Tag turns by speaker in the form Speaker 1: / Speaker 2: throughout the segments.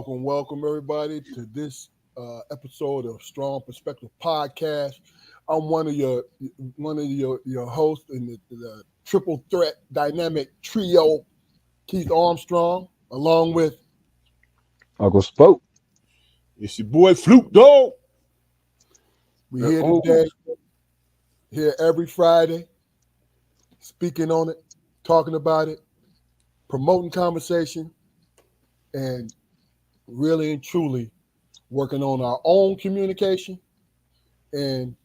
Speaker 1: welcome everybody to this episode of Strong Perspective Podcast. I'm one of your hosts in the triple threat dynamic trio, Keith Armstrong, along with
Speaker 2: Uncle Spoke.
Speaker 3: It's your boy Fluke Dog.
Speaker 1: we here today, here every Friday, speaking on it, talking about it, promoting conversation, and really and truly working on our own communication and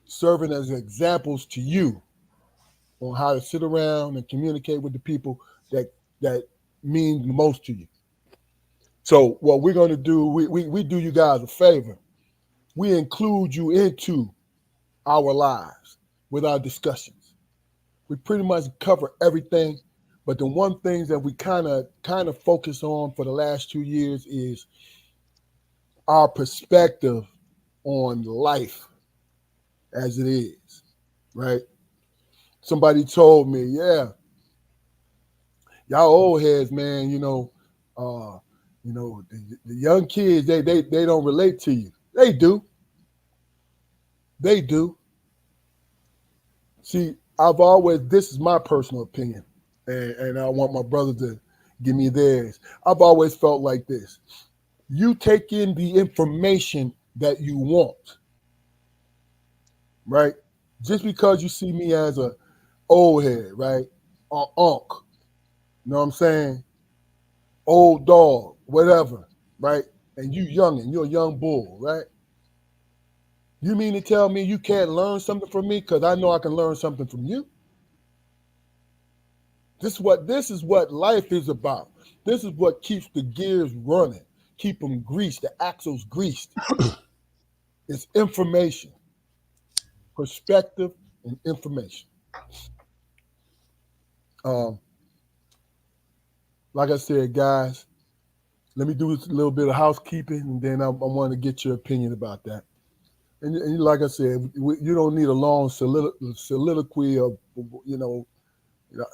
Speaker 1: serving as examples to you on how to sit around and communicate with the people that mean the most to you. So what we're going to do, we do you guys a favor. We include you into our lives with our discussions. We pretty much cover everything, but the one thing that we kind of focus on for the last 2 years is our perspective on life as it is, right? Somebody told me, yeah, y'all old heads, man, the young kids, they don't relate to you. They do. They do. See, this is my personal opinion, and I want my brother to give me theirs. I've always felt like this. You take in the information that you want, right? Just because you see me as a old head, right? Or unk, you know what I'm saying? Old dog, whatever, right? And you're a young bull, right? You mean to tell me you can't learn something from me because I know I can learn something from you? This is what life is about. This is what keeps the gears running, keep them greased, the axles greased. It's information, perspective, and information. Um, like I said, guys, let me do a little bit of housekeeping, and then I want to get your opinion about that. And like I said, you don't need a long soliloquy of, you know,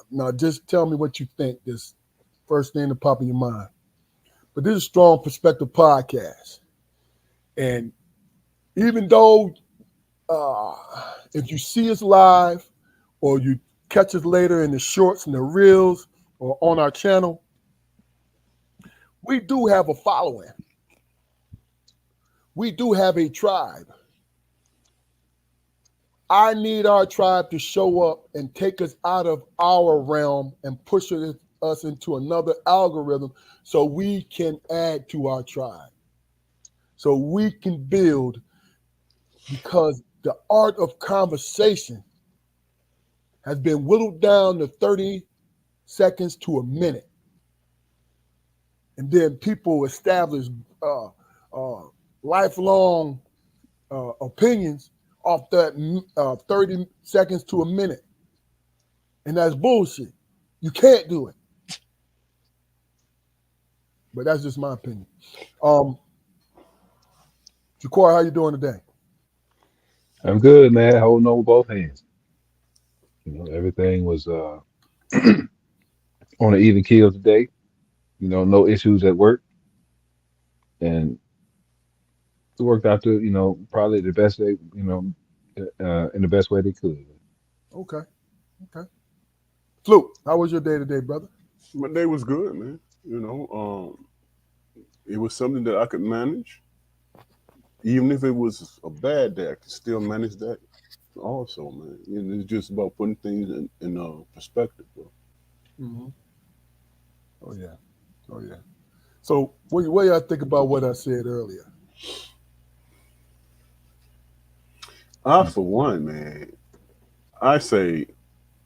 Speaker 1: now just tell me what you think. This first thing to pop in your mind. But this is Strong Perspective Podcast, and even though if you see us live or you catch us later in the shorts and the reels or on our channel, we do have a following. We do have a tribe. I need our tribe to show up and take us out of our realm and push us into another algorithm so we can add to our tribe. So we can build, because the art of conversation has been whittled down to 30 seconds to a minute. And then people establish uh, lifelong opinions off that 30 seconds to a minute. And that's bullshit. You can't do it. But that's just my opinion. Jacor, how you doing today?
Speaker 2: I'm good, man. Holding on with both hands. Everything was on an even keel today. No issues at work, and it worked out to probably the best way in the best way they could.
Speaker 1: Okay. Okay. Fluke, how was your day today, brother?
Speaker 3: My day was good, man. It was something that I could manage. Even if it was a bad day, I could still manage that also, man. It's just about putting things in perspective, bro.
Speaker 1: Mm-hmm. Oh, yeah. Oh, yeah. So what do y'all think about what I said earlier?
Speaker 3: For one, man, I say,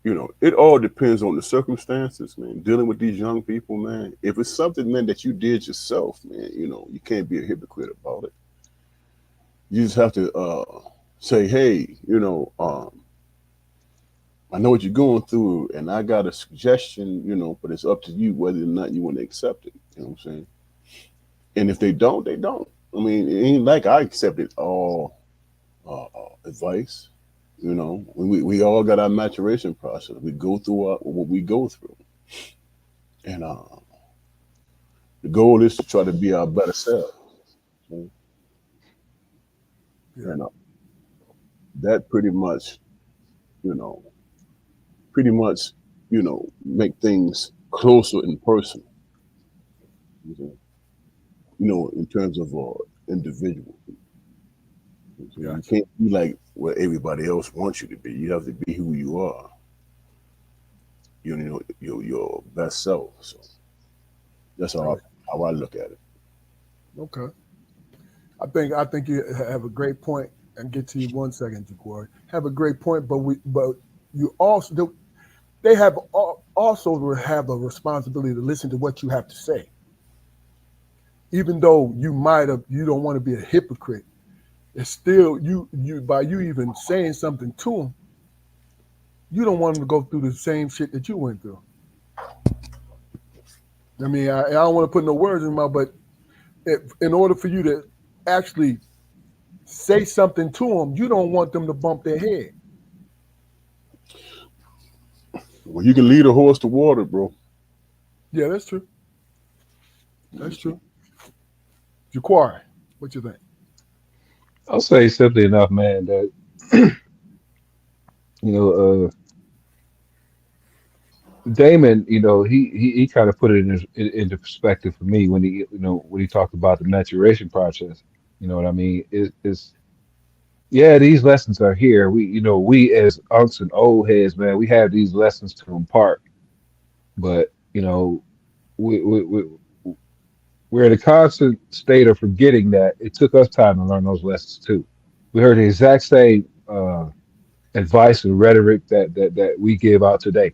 Speaker 3: it all depends on the circumstances, man. Dealing with these young people, man. If it's something, man, that you did yourself, man, you can't be a hypocrite about it. You just have to say, hey, I know what you're going through, and I got a suggestion, but it's up to you whether or not you want to accept it. You know what I'm saying? And if they don't, they don't. I mean, it ain't like I accepted all advice. We all got our maturation process. We go through what we go through, and The goal is to try to be our better selves. And
Speaker 1: Yeah.
Speaker 3: that pretty much, you know, pretty much, make things closer in person. You in terms of individual. So you
Speaker 1: Gotcha.
Speaker 3: can't be like what everybody else wants you to be. You have to be who you are. Your best self. So that's
Speaker 1: Right.
Speaker 3: how I look at it.
Speaker 1: Okay. I think you have a great point, and get to you 1 second, Jaquari. Have a great point, but you also they have also have a responsibility to listen to what you have to say, even though you don't want to be a hypocrite. It's still you by you even saying something to them, you don't want them to go through the same shit that you went through. I mean, I don't want to put no words in my mouth, but in order for you to actually say something to them, you don't want them to bump their head.
Speaker 3: Well, you can lead a horse to water, bro.
Speaker 1: Yeah, that's true. That's true. Jaquari, what you think?
Speaker 2: I'll say simply enough, man, that you know, Damon, he kind of put it into perspective for me when he talked about the maturation process. You know what I mean? It's yeah, these lessons are here. We as unks and old heads, man, we have these lessons to impart, but we we're in a constant state of forgetting that it took us time to learn those lessons too. We heard the exact same advice and rhetoric that we give out today.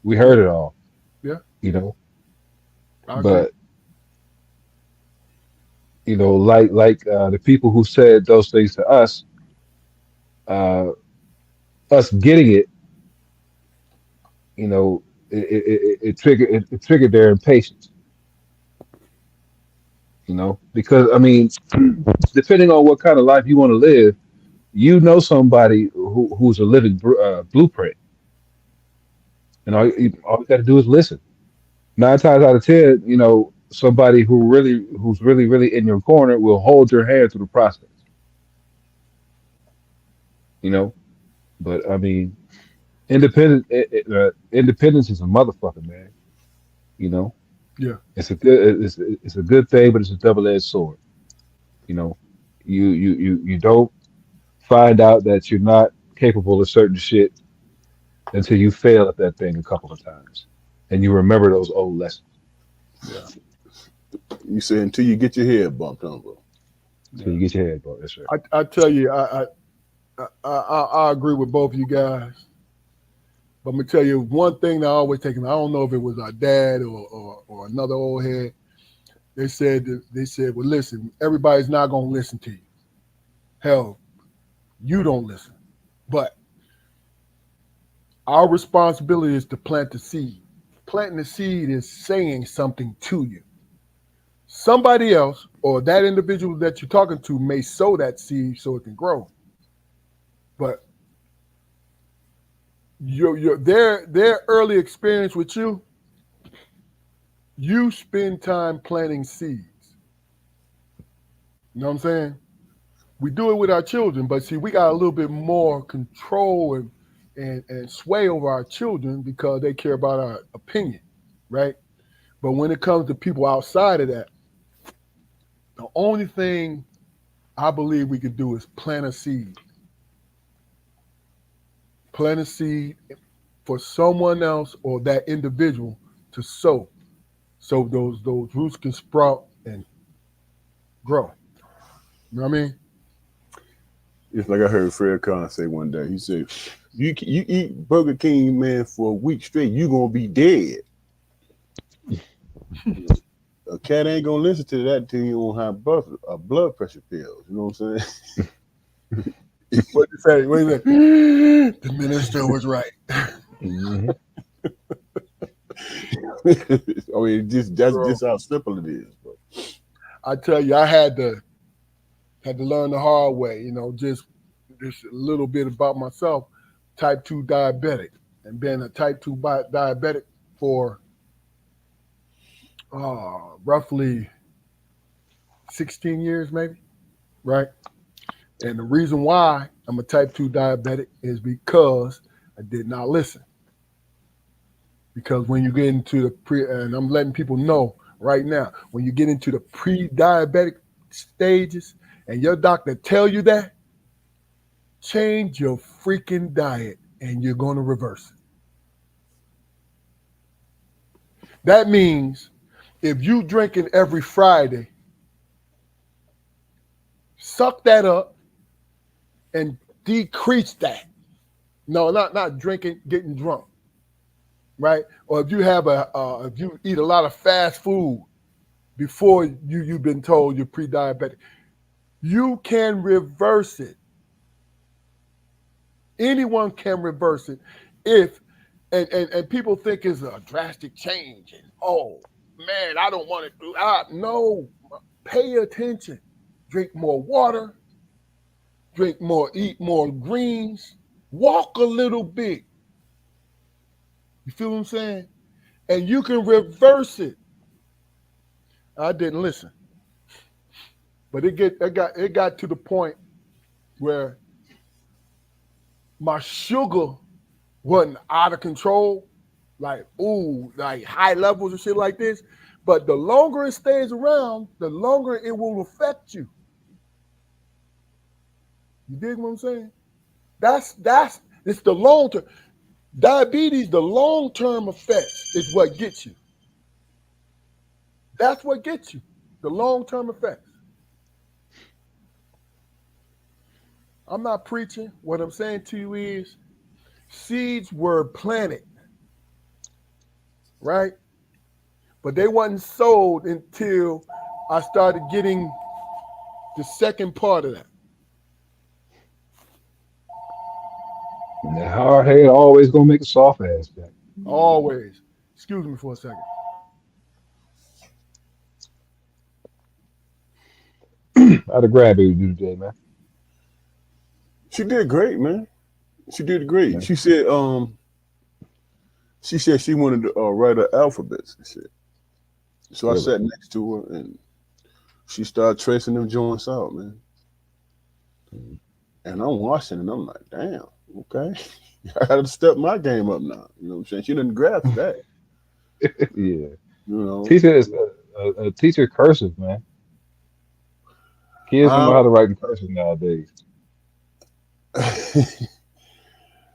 Speaker 2: We
Speaker 1: Yeah,
Speaker 2: heard it all,
Speaker 1: yeah,
Speaker 2: you know,
Speaker 1: I agree.
Speaker 2: but like the people who said those things to us, uh, us getting it, it triggered their impatience, because I mean, depending on what kind of life you want to live, somebody who's a living blueprint, and all you got to do is listen. 9 times out of 10, somebody who's really really in your corner will hold your hand through the process, you know. But I mean, independence is a motherfucker, man. You know,
Speaker 1: Yeah,
Speaker 2: it's a good thing, but it's a double-edged sword. You know, you don't find out that you're not capable of certain shit until you fail at that thing a couple of times, and you remember those old lessons.
Speaker 1: yeah,
Speaker 3: You say until you get your head bumped, huh, bro?
Speaker 2: So
Speaker 1: yeah.
Speaker 2: you get your head broke. That's right.
Speaker 1: I tell you, I agree with both of you guys. But I'm gonna tell you one thing that I always take. I don't know if it was our dad or another old head. They said, well, listen, everybody's not gonna listen to you. Hell, you don't listen. But our responsibility is to plant the seed. Planting the seed is saying something to you. Somebody else or that individual that you're talking to may sow that seed so it can grow. But their early experience with you spend time planting seeds. You know what I'm saying? We do it with our children, but see, we got a little bit more control and sway over our children because they care about our opinion, right? But when it comes to people outside of that, the only thing I believe we could do is plant a seed for someone else or that individual to sow, so those roots can sprout and grow. You know what I mean?
Speaker 3: It's like I heard Fred Khan say one day. He said, "You eat Burger King, man, for a week straight, you gonna be dead. A cat ain't gonna listen to that till you don't have blood pressure pills. You know what I'm saying?"
Speaker 1: What you say? What you say? The minister was right.
Speaker 2: Hmm.
Speaker 3: I mean, that's
Speaker 1: Bro,
Speaker 3: just how simple it is, bro.
Speaker 1: I tell you, I had to learn the hard way. Just a little bit about myself. Type 2 diabetic, and been a type 2 diabetic for roughly 16 years, maybe, right? And the reason why I'm a type 2 diabetic is because I did not listen. Because when you get into the and I'm letting people know right now, when you get into the pre-diabetic stages and your doctor tell you that, change your freaking diet and you're going to reverse it. That means if you drinking every Friday, suck that up and decrease that. No, not drinking, getting drunk, right? Or if you have if you eat a lot of fast food before you've been told you're pre-diabetic, you can reverse it. Anyone can reverse it if and people think it's a drastic change and oh man, I don't want to do no, pay attention. Drink more water, drink more, eat more greens, walk a little bit. You feel what I'm saying? And you can reverse it. I didn't listen. But it got to the point where my sugar wasn't out of control, like ooh, like high levels and shit like this. But the longer it stays around, the longer it will affect you. You dig what I'm saying? That's it's the long term. Diabetes, the long term effects is what gets you. That's what gets you. The long term effects. I'm not preaching. What I'm saying to you is seeds were planted, right? But they wasn't sold until I started getting the second part of that.
Speaker 2: And the hard head always gonna make a soft ass back.
Speaker 1: Always. Excuse me for a second.
Speaker 2: How the grandbaby do today, man?
Speaker 3: She did great, man. She did great.
Speaker 2: Yeah,
Speaker 3: She said she wanted to write her alphabets and shit. So I
Speaker 2: really.
Speaker 3: sat next to her and she started tracing them joints out, man.
Speaker 2: Mm.
Speaker 3: And I'm watching and I'm like, damn, okay. I got to step my game up now. You know what I'm saying? She didn't grasp that,
Speaker 2: Yeah.
Speaker 3: you know.
Speaker 2: Teacher is a teacher cursive, man. Kids don't know
Speaker 3: Um,
Speaker 2: how to write in cursive nowadays.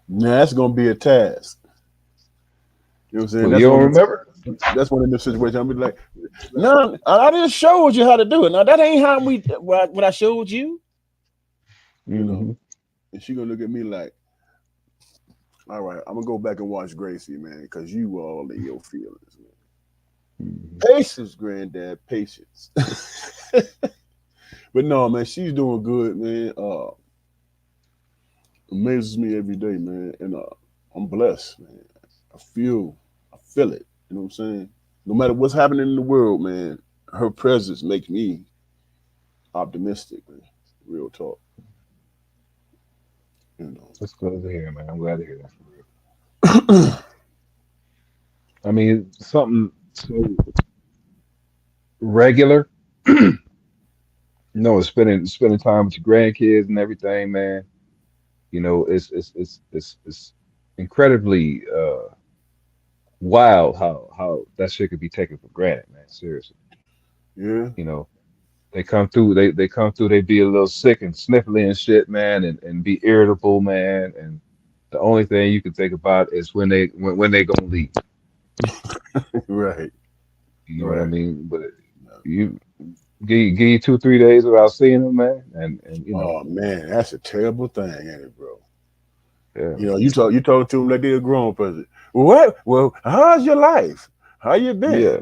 Speaker 3: now that's gonna be a task. You know what I'm saying?
Speaker 2: Well, you don't remember?
Speaker 3: That's one of the situations I'll be like, no, I just showed you how to do it. Now that ain't how we what I showed you. You know,
Speaker 2: Hmm.
Speaker 3: and she gonna look at me like, all right, I'm gonna go back and watch Gracie, man, because you all in your feelings, man.
Speaker 2: Hmm.
Speaker 3: Patience, granddad, patience. But no, man, she's doing good, man. Amazes me every day, man, and I'm blessed, man. I feel it. You know what I'm saying? No matter what's happening in the world, man, her presence makes me optimistic, man. Real talk, you know.
Speaker 2: That's good to hear, man. I'm glad to hear that for real. I mean, something so regular. Spending time with your grandkids and everything, man. It's incredibly wild how that shit could be taken for granted, man. Seriously,
Speaker 3: Yeah,
Speaker 2: you know, they come through, they be a little sick and sniffly and shit, man, and be irritable, man. And the only thing you can think about is when they gonna leave.
Speaker 3: right,
Speaker 2: You know what I
Speaker 3: right.
Speaker 2: mean? But you give you 2 3 days without seeing them, man, and
Speaker 3: Oh man, that's a terrible thing, ain't it, bro?
Speaker 2: yeah,
Speaker 3: You know, you talk to them like they're a grown person. What? Well, how's your life? How you been?
Speaker 2: yeah,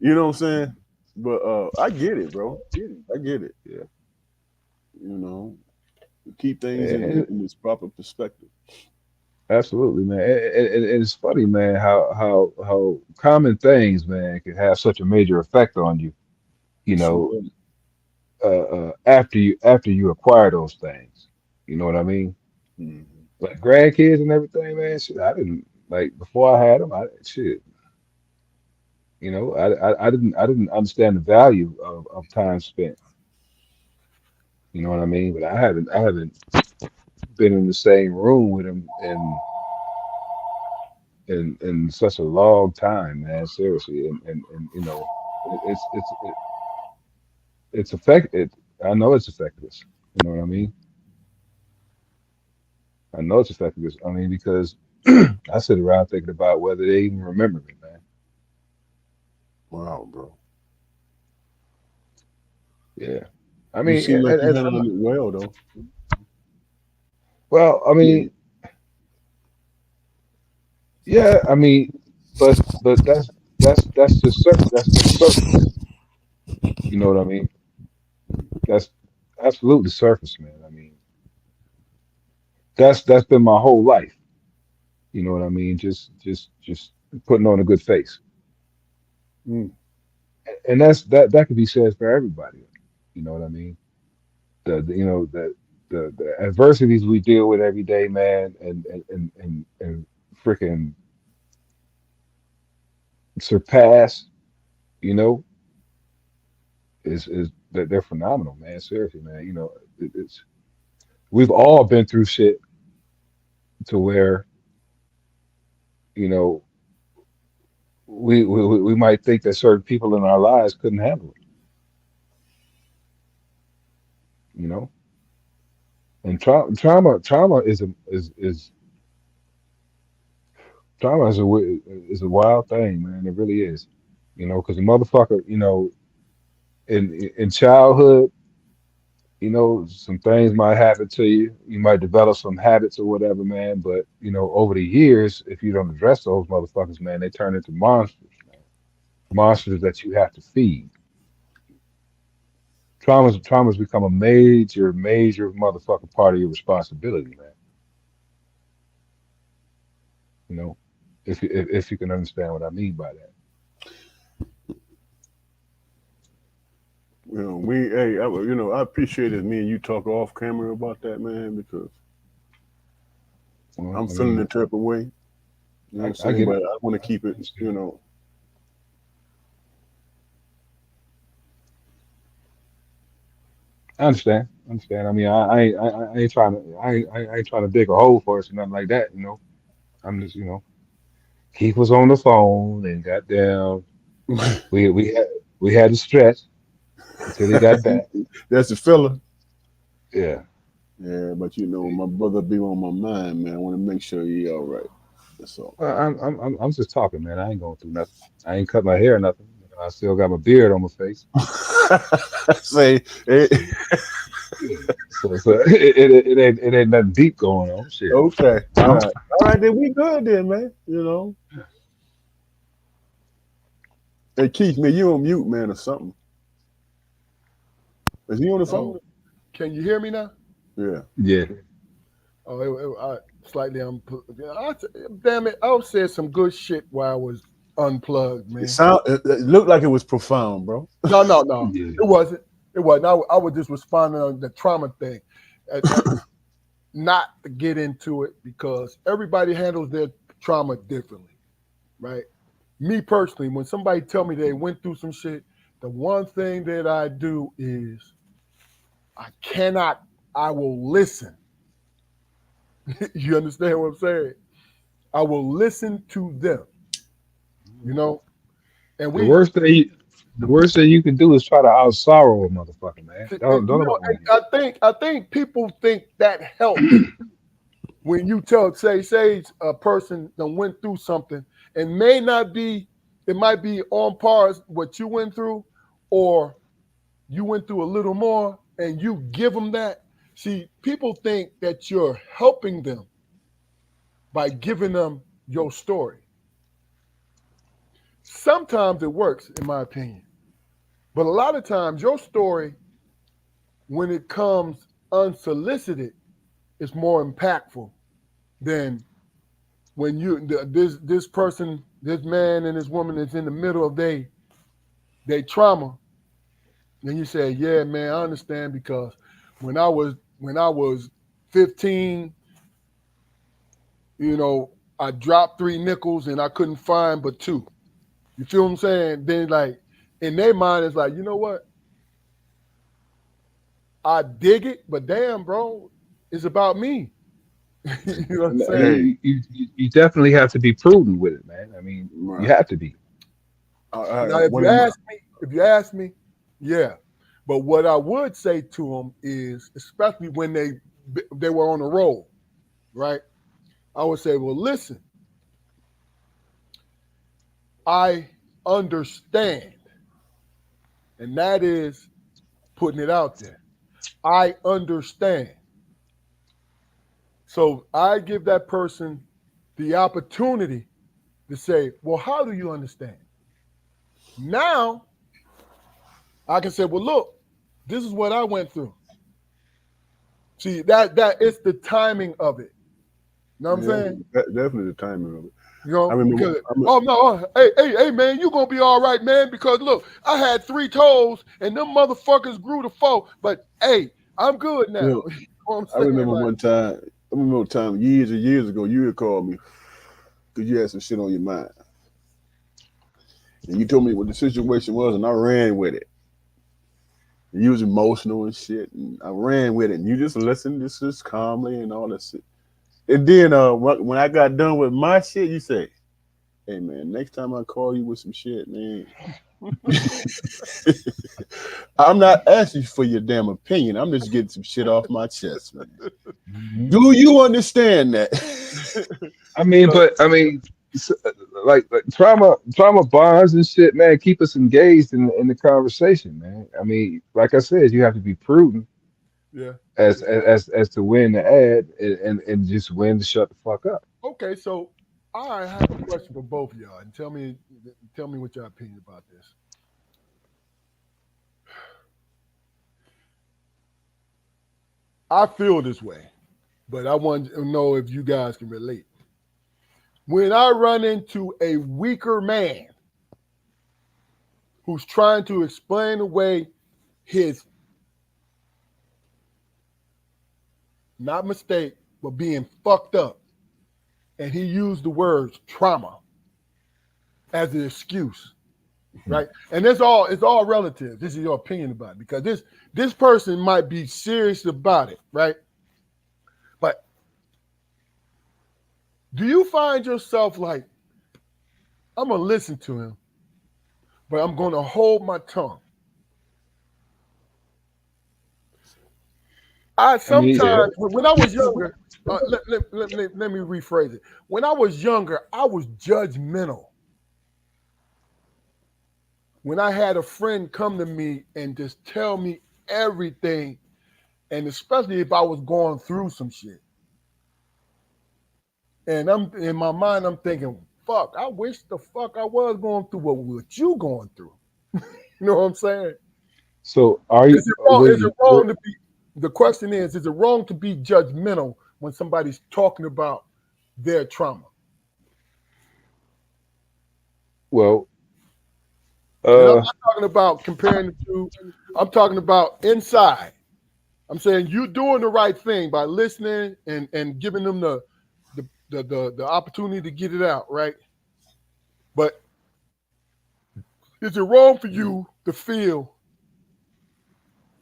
Speaker 3: You know what I'm saying? But I get it, bro. I get it.
Speaker 2: yeah.
Speaker 3: You know, keep things
Speaker 2: And
Speaker 3: in its proper perspective.
Speaker 2: absolutely, man. And it's funny, man, how common things, man, can have such a major effect on you. You know,
Speaker 3: Sure.
Speaker 2: after you acquire those things. You know what I mean?
Speaker 3: Mhm.
Speaker 2: Like grandkids and everything, man. Shit, I didn't like before I had them. I shit. I didn't understand the value of time spent. You know what I mean? But I haven't been in the same room with him in such a long time, man. Seriously, and it's affected. I know it's affected us. You know what I mean? I know it's affected us. I mean, because I sit around thinking about whether they even remember me, man.
Speaker 3: Wow, bro.
Speaker 2: Yeah. I
Speaker 3: You
Speaker 2: mean,
Speaker 3: seem like you
Speaker 2: and
Speaker 3: handling it well, though.
Speaker 2: well, I mean, yeah, I mean, but that's just that's just surface. You know what I mean? That's absolutely surface, man. I mean, that's been my whole life. You know what I mean? Just putting on a good face,
Speaker 3: Mm.
Speaker 2: and that could be said for everybody. You know what I mean? The adversities we deal with every day, man, and freaking surpass. You know, is that they're phenomenal, man. Seriously, man. You know, it's we've all been through shit to where you know we might think that certain people in our lives couldn't handle it. You know, and trauma trauma is a wild thing, man. It really is. You know, because a motherfucker, you know, in childhood, you know, some things might happen to you. You might develop some habits or whatever, man. But you know, over the years, if you don't address those motherfuckers, man, they turn into monsters, man. Monsters that you have to feed. Trauma's become a major motherfucking part of your responsibility, man. You know, if you can understand what I mean by that.
Speaker 3: I appreciated me and you talk off camera about that, man, because
Speaker 2: Well,
Speaker 3: I'm
Speaker 2: I
Speaker 3: feeling a
Speaker 2: mean,
Speaker 3: type of way. You know what I'm
Speaker 2: I
Speaker 3: saying?
Speaker 2: get
Speaker 3: But
Speaker 2: it.
Speaker 3: I want to keep
Speaker 2: I
Speaker 3: it,
Speaker 2: understand. I understand. I understand. I mean, I ain't trying to I ain't trying to dig a hole for us or nothing like that. You know, I'm just Keith was on the phone and got down. We had we had to stretch until he got back.
Speaker 3: That's the filler.
Speaker 2: Yeah.
Speaker 3: Yeah, but my brother be on my mind, man. I want to make sure he all right. That's all.
Speaker 2: Well, I'm just talking, man. I ain't going through nothing. I ain't cut my hair or nothing. You know, I still got my beard on my face.
Speaker 3: Say,
Speaker 2: Yeah. So it ain't nothing deep going on. Shit.
Speaker 3: okay,
Speaker 2: You know?
Speaker 3: all right, then we good then, man. Hey Keith, man, you on mute, man, or something? Is he on the phone?
Speaker 1: Oh, can you hear me now?
Speaker 3: Yeah.
Speaker 2: Yeah.
Speaker 1: Oh, slightly damn it! I said some good shit while I was unplugged, man.
Speaker 3: It looked like it was profound, bro.
Speaker 1: No, no, no,
Speaker 2: Yeah.
Speaker 1: it wasn't. It wasn't. I was just responding on the trauma thing. Not to get into it because everybody handles their trauma differently, right? Me personally, when somebody tell me they went through some shit, the one thing that I do is I cannot. I will listen. You understand what I'm saying? I will listen to them. You know, and
Speaker 2: The
Speaker 1: we,
Speaker 2: worst thing you, the worst thing you can do is try to out sorrow a motherfucker, man. Don't nobody want to hear
Speaker 1: I think people think that helps when you say a person that went through something and may not be, it might be on par as what you went through, or you went through a little more, and you give them that. See, people think that you're helping them by giving them your story. Sometimes it works, in my opinion, but a lot of times your story, when it comes unsolicited, is more impactful than when this person, this man and this woman is in the middle of their trauma, and you say, "Yeah, man, I understand because when I was 15, I dropped three nickels and I couldn't find but two. You feel what I'm saying? Then like in their mind, it's like, you know what? I dig it, but damn, bro, it's about me. You know what I'm
Speaker 2: I
Speaker 1: saying?
Speaker 3: Hey,
Speaker 2: mean, you definitely have to be prudent with it, man. I mean, you
Speaker 3: right.
Speaker 2: have to be.
Speaker 1: Now,
Speaker 3: One of my
Speaker 1: if you ask me, yeah. But what I would say to them is, especially when they were on the roll, right? I would say, well, listen, I understand, and that is putting it out there. I understand. So I give that person the opportunity to say, well, how do you understand? Now I can say, well, look, this is what I went through. See, that it's the timing of it. You know what I'm
Speaker 3: yeah,
Speaker 1: saying?
Speaker 3: definitely the timing of it.
Speaker 1: You
Speaker 3: I
Speaker 1: know,
Speaker 3: remember.
Speaker 1: because oh no, hey man, you gonna be all right, man. Because look, I had three toes and them motherfuckers grew to four. But hey, I'm good
Speaker 3: You
Speaker 1: now.
Speaker 3: know,
Speaker 1: You know what I'm
Speaker 3: I
Speaker 1: saying?
Speaker 3: remember
Speaker 1: Like,
Speaker 3: one time. I remember one time years and years ago. You had called me because you had some shit on your mind, and you told me what the situation was, and I ran with it. And you was emotional and shit, and I ran with it. And you just listened, just calmly and all that shit. And then when I got done with my shit, you say, "Hey man, next time I call you with some shit, man, I'm not asking for your damn opinion. I'm just getting some shit off my chest, man.
Speaker 2: Mhm.
Speaker 3: Do you understand that?"
Speaker 2: I mean,
Speaker 1: so,
Speaker 2: but I mean, s- like trauma bonds and shit, man. Keep us engaged in the conversation, man. I mean, like I said, you have to be prudent
Speaker 1: yeah.
Speaker 2: as to when to add and just when to shut the fuck up.
Speaker 1: Okay, so I have a question for both of y'all, and tell me what your opinion about this. I feel this way, but I want to know if you guys can relate. When I run into a weaker man who's trying to explain away his not mistake, but being fucked up, and he used the words trauma as an excuse, right? And it's all relative. This is your opinion about it because this person might be serious about it, right? But do you find yourself like, I'm gonna listen to him, but I'm gonna hold my tongue? I
Speaker 2: I mean,
Speaker 1: sometimes when I was younger, let me rephrase it. When I was younger, I was judgmental. When I had a friend come to me and just tell me everything, and especially if I was going through some shit, and I'm in my mind, I'm thinking, fuck, I wish the fuck I was going through what you going through. You know what I'm saying?
Speaker 2: so are you?
Speaker 1: Is it wrong? Is it
Speaker 2: What?
Speaker 1: wrong to be? The question is it wrong to be judgmental when somebody's talking about their trauma?
Speaker 2: Well,
Speaker 1: And I'm
Speaker 2: uh,
Speaker 1: not talking about comparing the two. I'm talking about inside. I'm saying you doing the right thing by listening and giving them the opportunity to get it out, right? But is it wrong for you to feel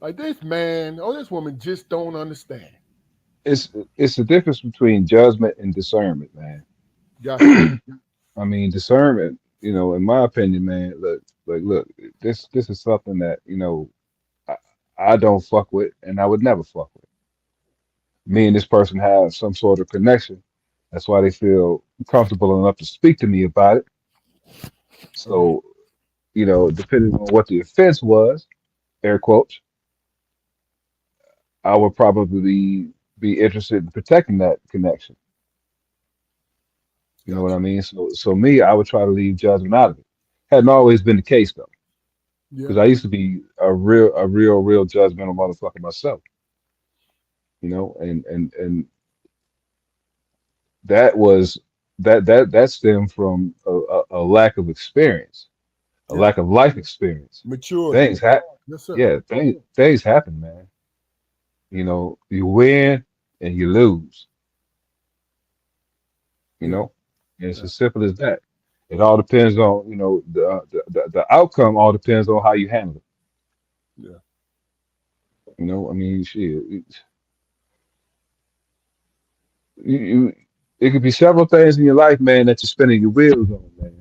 Speaker 1: like this man or this woman just don't understand?
Speaker 2: it's it's the difference between judgment and discernment, man.
Speaker 1: Got you.
Speaker 2: I mean, discernment, in my opinion, man, look, this is something that, I, I don't fuck with and I would never fuck with. Me and this person have some sort of connection. That's why they feel comfortable enough to speak to me about it.
Speaker 1: Uh-huh.
Speaker 2: So, depending on what the offense was, air quotes, I would probably be interested in protecting that connection. You know what
Speaker 1: Got
Speaker 2: I
Speaker 1: you.
Speaker 2: mean? So me, I would try to leave judgment out of it. Hadn't always been the case though,
Speaker 1: Yeah.
Speaker 2: because I used to be a real judgmental motherfucker myself. And that was that stemmed from a lack of experience, a
Speaker 1: Yeah.
Speaker 2: lack of life experience.
Speaker 1: Maturity.
Speaker 2: Things happen.
Speaker 1: Yes, sir.
Speaker 2: Yeah, things happen, man. You win and you lose. You
Speaker 1: Yeah.
Speaker 2: know, and it's
Speaker 1: Yeah.
Speaker 2: as simple as that. It all depends on, the outcome all depends on how you handle it.
Speaker 1: Yeah.
Speaker 2: I mean, shit, you it could be several things in your life, man, that you're spinning your wheels on, man.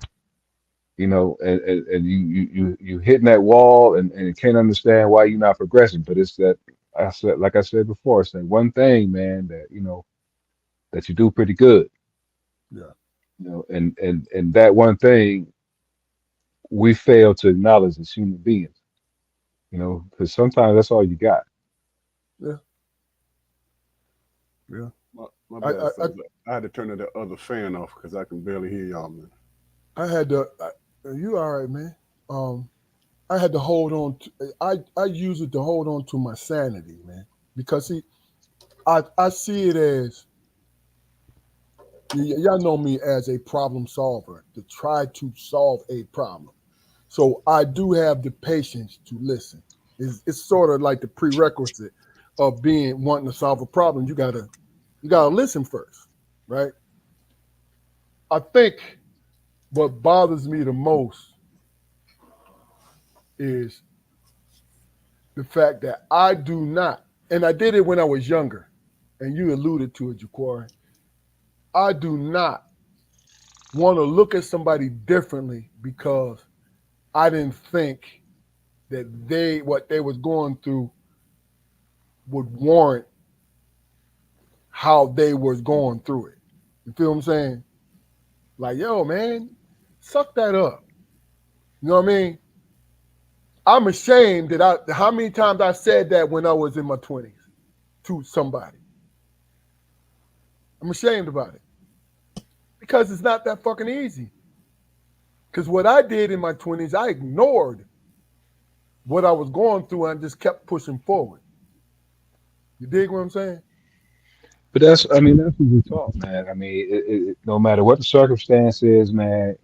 Speaker 2: And you hitting that wall and can't understand why you're not progressing. But it's that like I said before, it's that one thing, man, that that you do pretty good.
Speaker 1: Yeah.
Speaker 2: And that one thing we fail to acknowledge as human beings, because sometimes that's all you got.
Speaker 1: Yeah. Yeah.
Speaker 3: My
Speaker 1: I
Speaker 3: bad,
Speaker 1: I I,
Speaker 3: fellas. I had to turn that other fan off because I can barely hear y'all, man.
Speaker 1: I had to. You all right, man? Um, I had to hold on. I use it to hold on to my sanity, man. Because see, I see it as y'all know me as a problem solver to try to solve a problem. So I do have the patience to listen. It's sort of like the prerequisite of being wanting to solve a problem. You gotta listen first, right? I think what bothers me the most is the fact that I do not, and I did it when I was younger, and you alluded to it, Jaquari. I do not want to look at somebody differently because I didn't think that what they was going through would warrant how they was going through it. You feel what I'm saying? Like, yo, man, suck that up. You know what I mean? I'm ashamed that how many times I said that when I was in my 20s to somebody. I'm ashamed about it because it's not that fucking easy. Because what I did in my 20s, I ignored what I was going through and I just kept pushing forward. You dig what I'm saying?
Speaker 2: But I mean, that's what we taught, man. I mean, no matter what the circumstance is, man,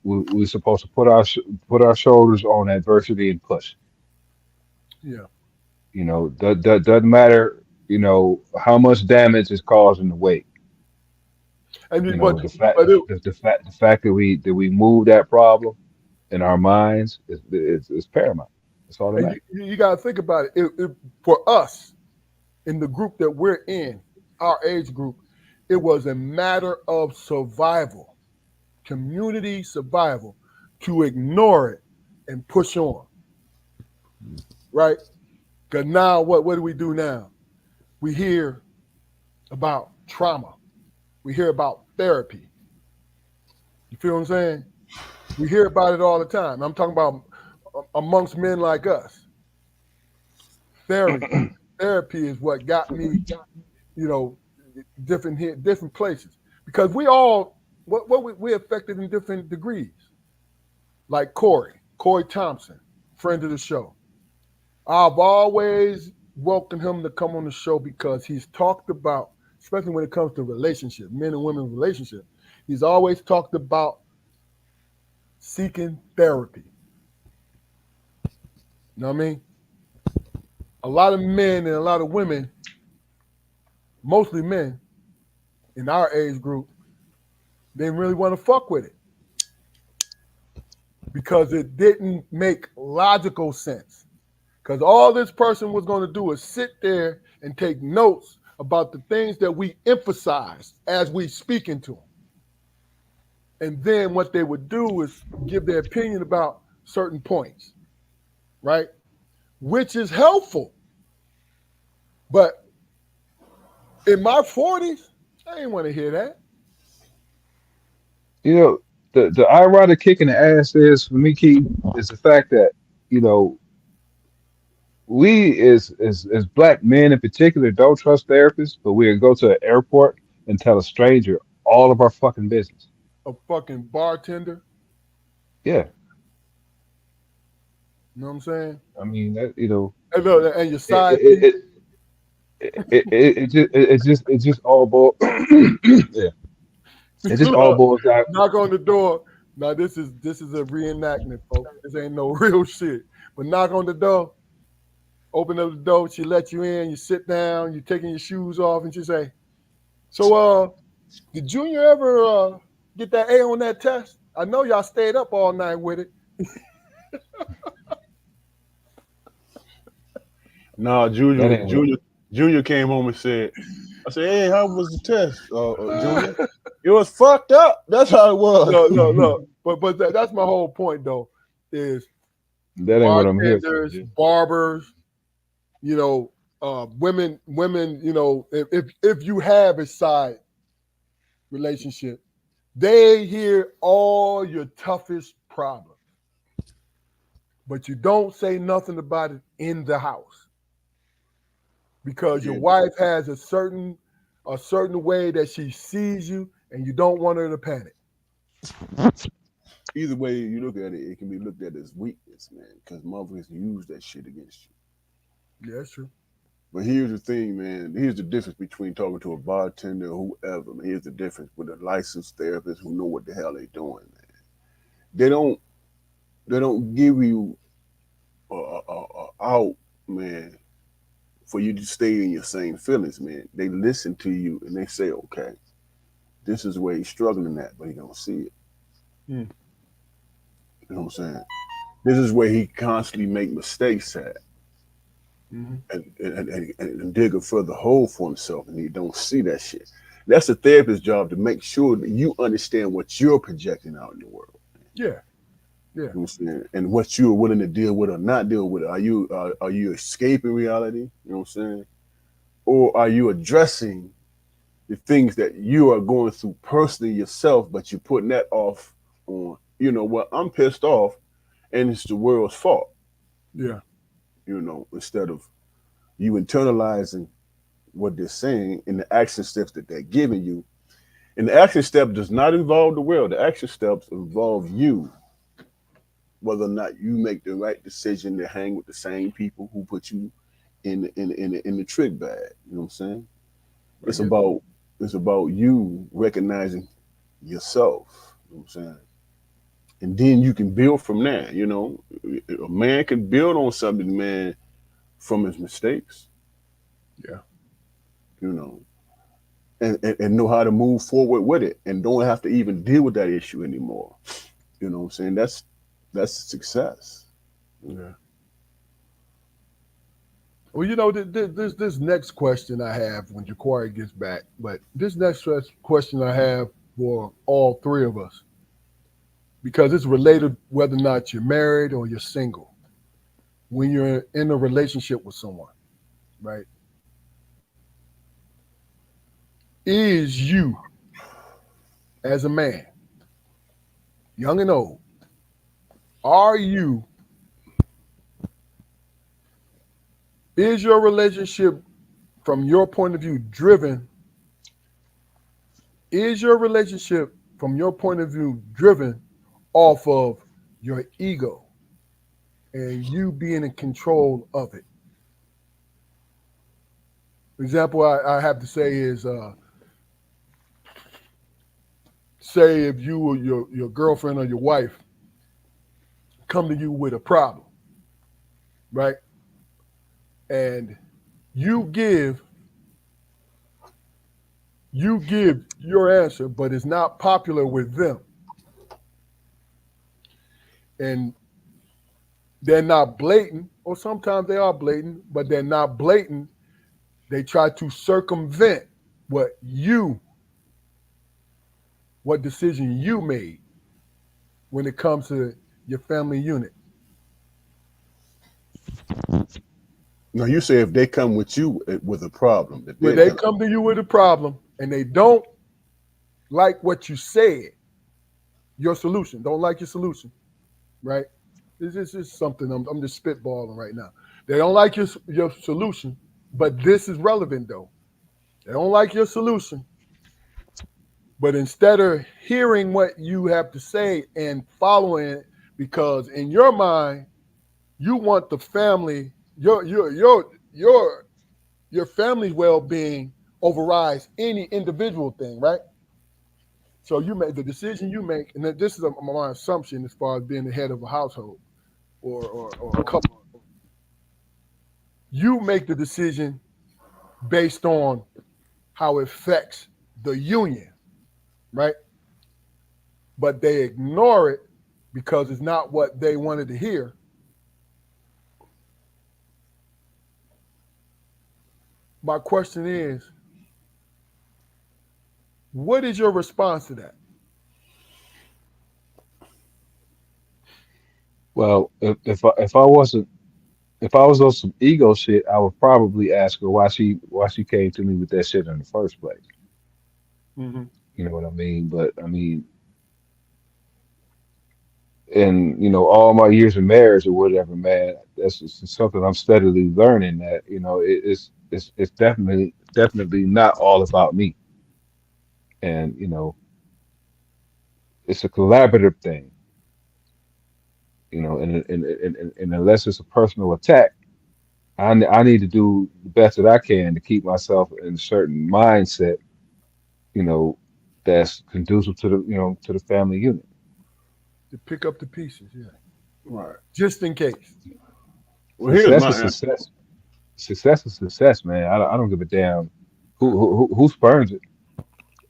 Speaker 2: we're supposed to put our shoulders on adversity and push.
Speaker 1: Yeah.
Speaker 2: That doesn't matter, how much damage is caused in the way.
Speaker 1: And
Speaker 2: You
Speaker 1: you-
Speaker 2: know,
Speaker 1: but it,
Speaker 2: the fact that we move that problem in our minds is paramount. It's all that
Speaker 1: and
Speaker 2: matters.
Speaker 1: you got to think about it. For us in the group that we're in, our age group, it was a matter of survival, community survival, to ignore it and push on, right? Because now, what do we do now? We hear about trauma. We hear about therapy. You feel what I'm saying? We hear about it all the time. I'm talking about amongst men like us. Therapy. Therapy is what got me, you know, different places. Because we all we affected in different degrees. Like Corey Thompson, friend of the show. I've always welcomed him to come on the show because he's talked about, especially when it comes to relationship, men and women relationship. He's always talked about seeking therapy. You know what I mean? A lot of men and a lot of women, mostly men in our age group, they didn't really want to fuck with it because it didn't make logical sense. Because all this person was going to do is sit there and take notes about the things that we emphasize as we speaking to them. And then what they would do is give their opinion about certain points, right? Which is helpful. But in my 40s, I didn't want to hear that.
Speaker 2: You know, the ironic kick in the ass is for me, Keith, is the fact that you know we as black men in particular don't trust therapists, but we go to an airport and tell a stranger all of our fucking business.
Speaker 1: A fucking bartender,
Speaker 2: Yeah,
Speaker 1: you know what I'm saying?
Speaker 2: I mean that
Speaker 1: And look, and your
Speaker 2: it
Speaker 1: side
Speaker 2: it
Speaker 1: piece.
Speaker 2: it, it just all boils yeah, it just all
Speaker 1: Look,
Speaker 2: boils down.
Speaker 1: knock on the door. Now this is a reenactment, folks. This ain't no real shit. But knock on the door, open up the door, she let you in, you sit down, you're taking your shoes off, and she say, so did Junior ever get that A on that test? I know y'all stayed up all night with it.
Speaker 3: Nah,
Speaker 2: That
Speaker 3: Junior,
Speaker 2: ain't what.
Speaker 3: Junior came home and said, "I said, hey, how was the test, Junior? It was fucked up. That's how it was."
Speaker 1: No. But that's my whole point though, is
Speaker 2: That ain't what I'm here for,
Speaker 1: bartenders,
Speaker 2: G.
Speaker 1: barbers, women, if you have a side relationship, they hear all your toughest problems, but you don't say nothing about it in the house because your
Speaker 3: Yeah.
Speaker 1: wife has a certain way that she sees you, and you don't want her to panic.
Speaker 3: Either way you look at it, it can be looked at as weakness, man, because motherfuckers use that shit against you.
Speaker 1: Yeah, that's true.
Speaker 3: But here's the thing, man. Here's the difference between talking to a bartender or whoever. Man. Here's the difference with a licensed therapist who know what the hell they doing, man. They don't they don't give you a out, man, for you to stay in your same feelings, man. They listen to you and they say, okay, this is where he's struggling at, but he don't see it.
Speaker 1: Hmm.
Speaker 3: You know what I'm saying? This is where he constantly make mistakes at.
Speaker 1: Hmm.
Speaker 3: And dig a further hole for himself, and he don't see that shit. That's the therapist's job to make sure that you understand what you're projecting out in the world.
Speaker 1: Yeah, yeah,
Speaker 3: You know what I'm saying? And what you're willing to deal with or not deal with. Are you escaping reality? You know what I'm saying? Or are you addressing the things that you are going through personally yourself, but you're putting that off on, what, I'm pissed off and it's the world's fault,
Speaker 1: yeah,
Speaker 3: instead of you internalizing what they're saying in the action steps that they're giving you. And the action step does not involve the world. The action steps involve you, whether or not you make the right decision to hang with the same people who put you in the trick bag. You know what I'm saying?
Speaker 1: I
Speaker 3: It's
Speaker 1: get it.
Speaker 3: about it's about you recognizing yourself. You know what I'm saying? And then you can build from there. A man can build on something, man, from his mistakes.
Speaker 1: Yeah,
Speaker 3: You know, and know how to move forward with it and don't have to even deal with that issue anymore. You know what I'm saying? That's success.
Speaker 1: yeah. Well, this next question I have when Jaquari gets back, but this next question I have for all three of us, because it's related whether or not you're married or you're single. When you're in a relationship with someone, right? Is you, as a man, young and old, are you, is your relationship from your point of view is your relationship from your point of view driven off of your ego and you being in control of it? Example I have to say is, say if you or your girlfriend or your wife come to you with a problem, right? And you give you give your answer, but it's not popular with them, and they're not blatant, or sometimes they are blatant, but they're not blatant. They try to circumvent what you, what decision you made when it comes to your family unit.
Speaker 3: Now you say if they come with you with a problem that
Speaker 1: When
Speaker 3: they're
Speaker 1: they
Speaker 3: dealing
Speaker 1: come to you with a problem and they don't like what you said, your solution, don't like your solution, right? This is something I'm just spitballing right now. They don't like your solution, but this is relevant though. They don't like your solution, but instead of hearing what you have to say and following it, because in your mind you want the family, your family's well-being overrides any individual thing, right? So you make the decision you make, and this is my assumption as far as being the head of a household or a couple. You make the decision based on how it affects the union, right? but they ignore it because it's not what they wanted to hear. My question is, what is your response to that?
Speaker 2: Well, if I was on some ego shit, I would probably ask her why she came to me with that shit in the first place.
Speaker 1: Mm-hmm.
Speaker 2: You know what I mean? But I mean, and all my years of marriage or whatever, man, that's just something I'm steadily learning that it's definitely not all about me, and it's a collaborative thing, and unless it's a personal attack, I need to do the best that I can to keep myself in a certain mindset, you know, that's conducive to the family unit.
Speaker 1: To pick up the pieces, yeah,
Speaker 3: Right.
Speaker 1: just in case.
Speaker 3: Well, here's
Speaker 2: Success
Speaker 3: my
Speaker 2: is
Speaker 3: answer.
Speaker 2: success. Success is success, man. I don't give a damn who spurns it.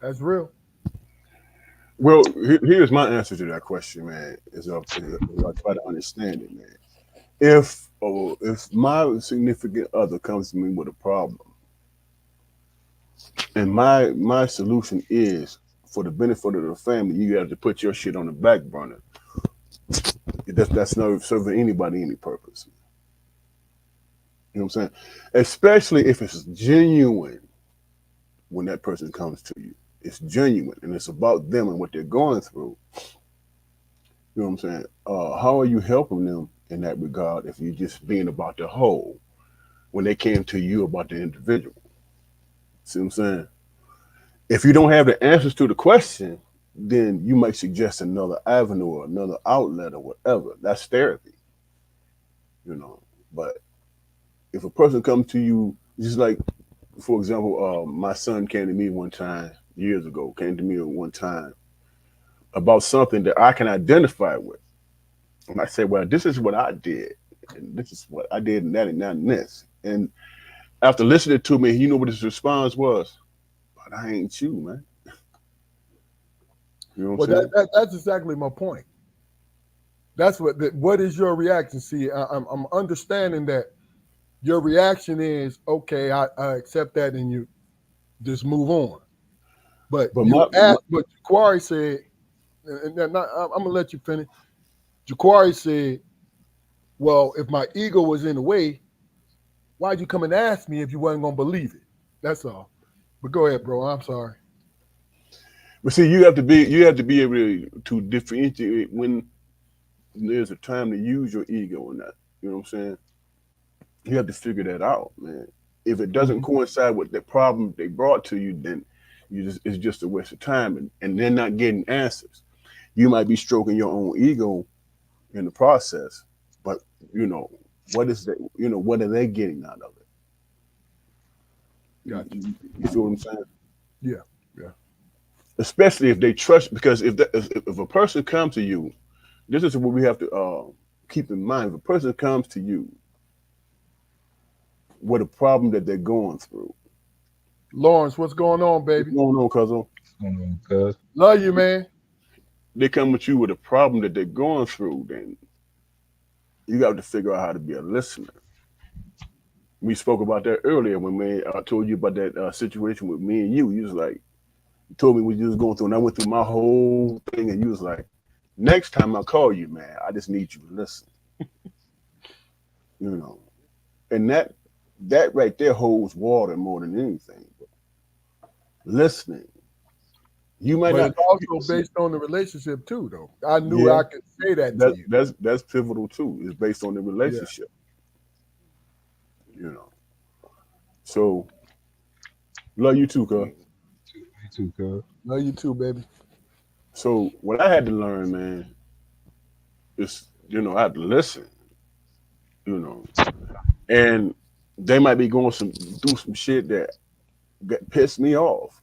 Speaker 1: That's real.
Speaker 3: Well, here's my answer to that question, man. Is I try to understand it, man. If my significant other comes to me with a problem, and my solution is for the benefit of the family, you have to put your shit on the back burner. That's not serving anybody any purpose. You know what I'm saying? Especially if it's genuine when that person comes to you. It's genuine and it's about them and what they're going through. You know what I'm saying? How are you helping them in that regard if you're just being about the whole when they came to you about the individual? See what I'm saying? If you don't have the answers to the question, then you might suggest another avenue or another outlet or whatever. That's therapy, you know. But if a person comes to you, just like, for example, my son came to me one time years ago, came to me one time about something that I can identify with. And I said, well, this is what I did. And this is what I did, and that, and that, and this. And after listening to me, you know what his response was? But I ain't you, man. You know what
Speaker 1: Well,
Speaker 3: I'm saying?
Speaker 1: that's exactly my point. That's what is your reaction? See, I'm understanding that your reaction is okay. I accept that, and you just move on. But
Speaker 3: But
Speaker 1: you asked, but Jaquari said, and I'm gonna let you finish. Jaquari said, "Well, if my ego was in the way, why'd you come and ask me if you wasn't gonna believe it?" That's all. But go ahead, bro. I'm sorry.
Speaker 3: see, you have to be able to differentiate when there's a time to use your ego or not. You know what I'm saying? You have to figure that out, man. If it doesn't
Speaker 1: Mhm.
Speaker 3: coincide with the problem they brought to you, then it's just a waste of time, and they're not getting answers. You might be stroking your own ego in the process, but you know what is that? You know what are they getting out of it?
Speaker 1: Gotcha.
Speaker 3: You feel what I'm saying?
Speaker 1: Yeah. Yeah.
Speaker 3: Especially if they trust, because if a person comes to you, this is what we have to keep in mind. If a person comes to you with a problem that they're going through,
Speaker 1: Lawrence, what's going on,
Speaker 3: what's
Speaker 1: baby?
Speaker 3: going on, cousin?
Speaker 2: Cuz
Speaker 1: Love you, man.
Speaker 3: They come with you with a problem that they're going through, then you got to figure out how to be a listener. We spoke about that earlier when I told you about that situation with me and you. You was like, you told me what you was going through, and I went through my whole thing, and you was like, next time I call you, man, I just need you to listen. You know, and that right there holds water more than anything. Listening, you might
Speaker 1: But
Speaker 3: not.
Speaker 1: it's also based on the relationship too, though. I knew
Speaker 3: Yeah,
Speaker 1: I could say that to you.
Speaker 3: that's pivotal too. It's based on the
Speaker 1: Yeah.
Speaker 3: relationship. You know, so love you too, cuz.
Speaker 2: me too, cuz.
Speaker 1: Love you too, baby.
Speaker 3: So what I had to learn, man, is I had to listen. You know, and they might be going some through some shit that pissed me off.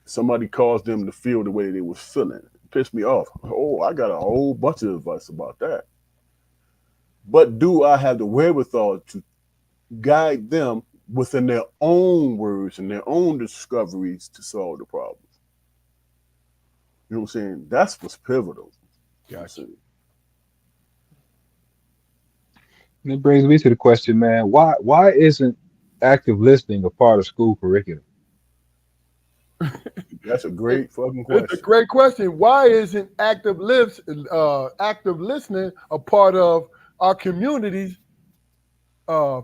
Speaker 3: Somebody caused them to feel the way they was feeling. Pissed me off. Oh, I got a whole bunch of advice about that. But do I have the wherewithal to guide them within their own words and their own discoveries to solve the problem? You know what I'm saying? That's what's pivotal. You know what I'm
Speaker 1: Gotcha.
Speaker 3: saying?
Speaker 2: And it brings me to the question, man, why isn't active listening a part of school curriculum?
Speaker 3: That's a
Speaker 1: It,
Speaker 3: great fucking
Speaker 1: it's a
Speaker 3: question.
Speaker 1: great question. Why isn't active listening a part of our community's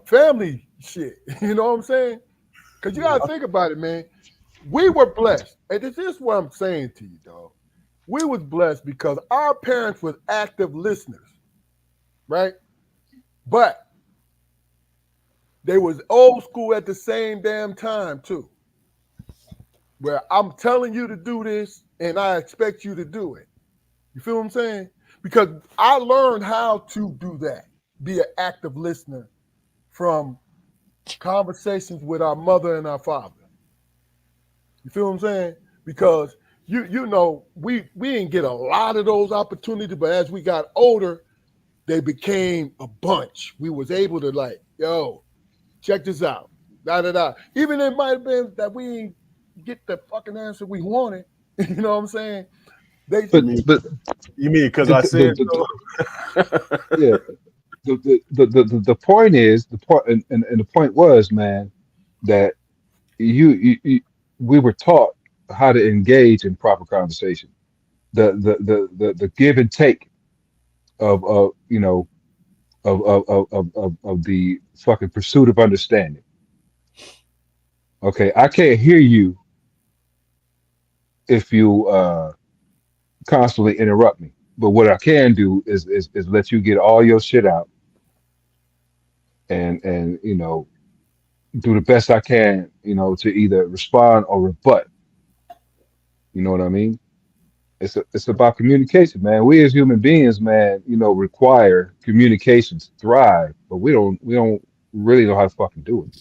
Speaker 1: family shit? You know what I'm saying? Because you gotta think about it, man. We were blessed, and this is what I'm saying to you, dog. We was blessed because our parents was active listeners, right? But they was old school at the same damn time too. Where I'm telling you to do this, and I expect you to do it. You feel what I'm saying? Because I learned how to do that, be an active listener from conversations with our mother and our father. You feel what I'm saying? Because we didn't get a lot of those opportunities, but as we got older, they became a bunch. We was able to like, yo, check this out. Da da da. Even it might have been that we didn't get the fucking answer we wanted. You know what I'm saying? They
Speaker 3: You
Speaker 2: But
Speaker 3: mean
Speaker 2: but
Speaker 3: you mean because
Speaker 2: the
Speaker 3: I
Speaker 2: the,
Speaker 3: said
Speaker 2: the, the
Speaker 3: so?
Speaker 2: yeah, the point is the point, and the point was, man, that you we were taught how to engage in proper conversation. The give and take of of the fucking pursuit of understanding. Okay, I can't hear you if you constantly interrupt me. But what I can do is let you get all your shit out and do the best I can, to either respond or rebut. You know what I mean? It's about communication, man. We as human beings, man, require communication to thrive, but we don't really know how to fucking do it.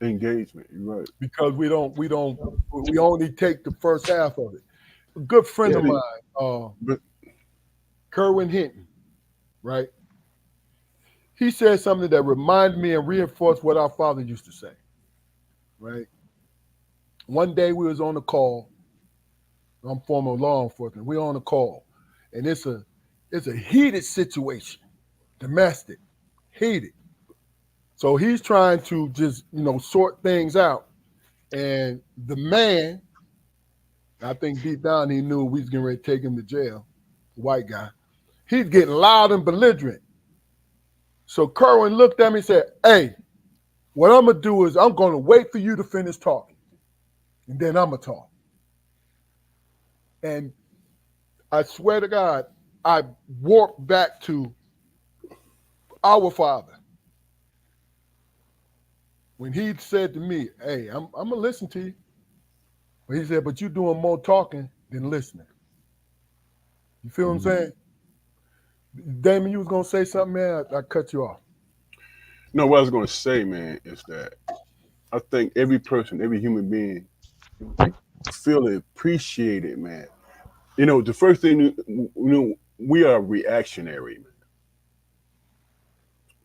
Speaker 3: Engagement. You're right.
Speaker 1: because we only take the first half of it. A good
Speaker 3: I
Speaker 1: friend
Speaker 2: Yeah.
Speaker 1: of mine,
Speaker 3: think, but
Speaker 1: Kerwin Hinton, right? He said something that reminded me and reinforced what our father used to say, right? One day we was on a call. I'm former law enforcement. We on a call, and it's a heated situation, domestic, heated. So he's trying to just sort things out, and the man, I think deep down he knew we was getting ready to take him to jail. White guy. He's getting loud and belligerent. So Kerwin looked at me and said, "Hey, what I'm gonna do is I'm gonna wait for you to finish talking, and then I'm gonna talk." And I swear to God, I warped back to our father when he said to me, "Hey, I'm gonna listen to you." But he said, "But you doing more talking than listening." You feel what I'm
Speaker 2: Mhm.
Speaker 1: saying? Damon, you was gonna say something, man. I cut you off.
Speaker 3: no, what I was going to say, man, is that I think every person, every human being, feel appreciated, man. The first thing, we are reactionary, man.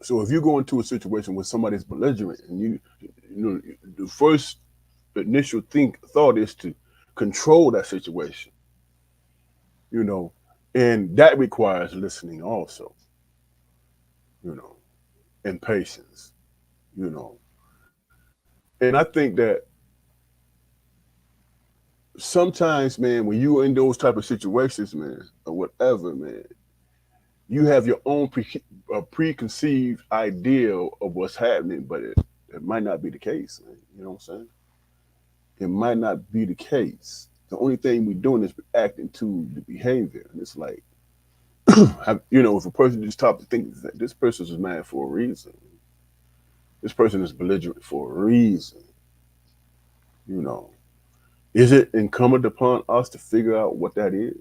Speaker 3: So if you go into a situation where somebody's belligerent, and the first initial thought is to control that situation, you know, and that requires listening also, you know, and patience, you know. And I think that sometimes, man, when you're in those type of situations, man, or whatever, man, you have your own preconceived idea of what's happening, but it might not be the case, man. You know what I'm saying? It might not be the case. The only thing we're doing is reacting to the behavior. And it's like, if a person just stops to think that this person is mad for a reason, this person is belligerent for a reason, you know, is it incumbent upon us to figure out what that is?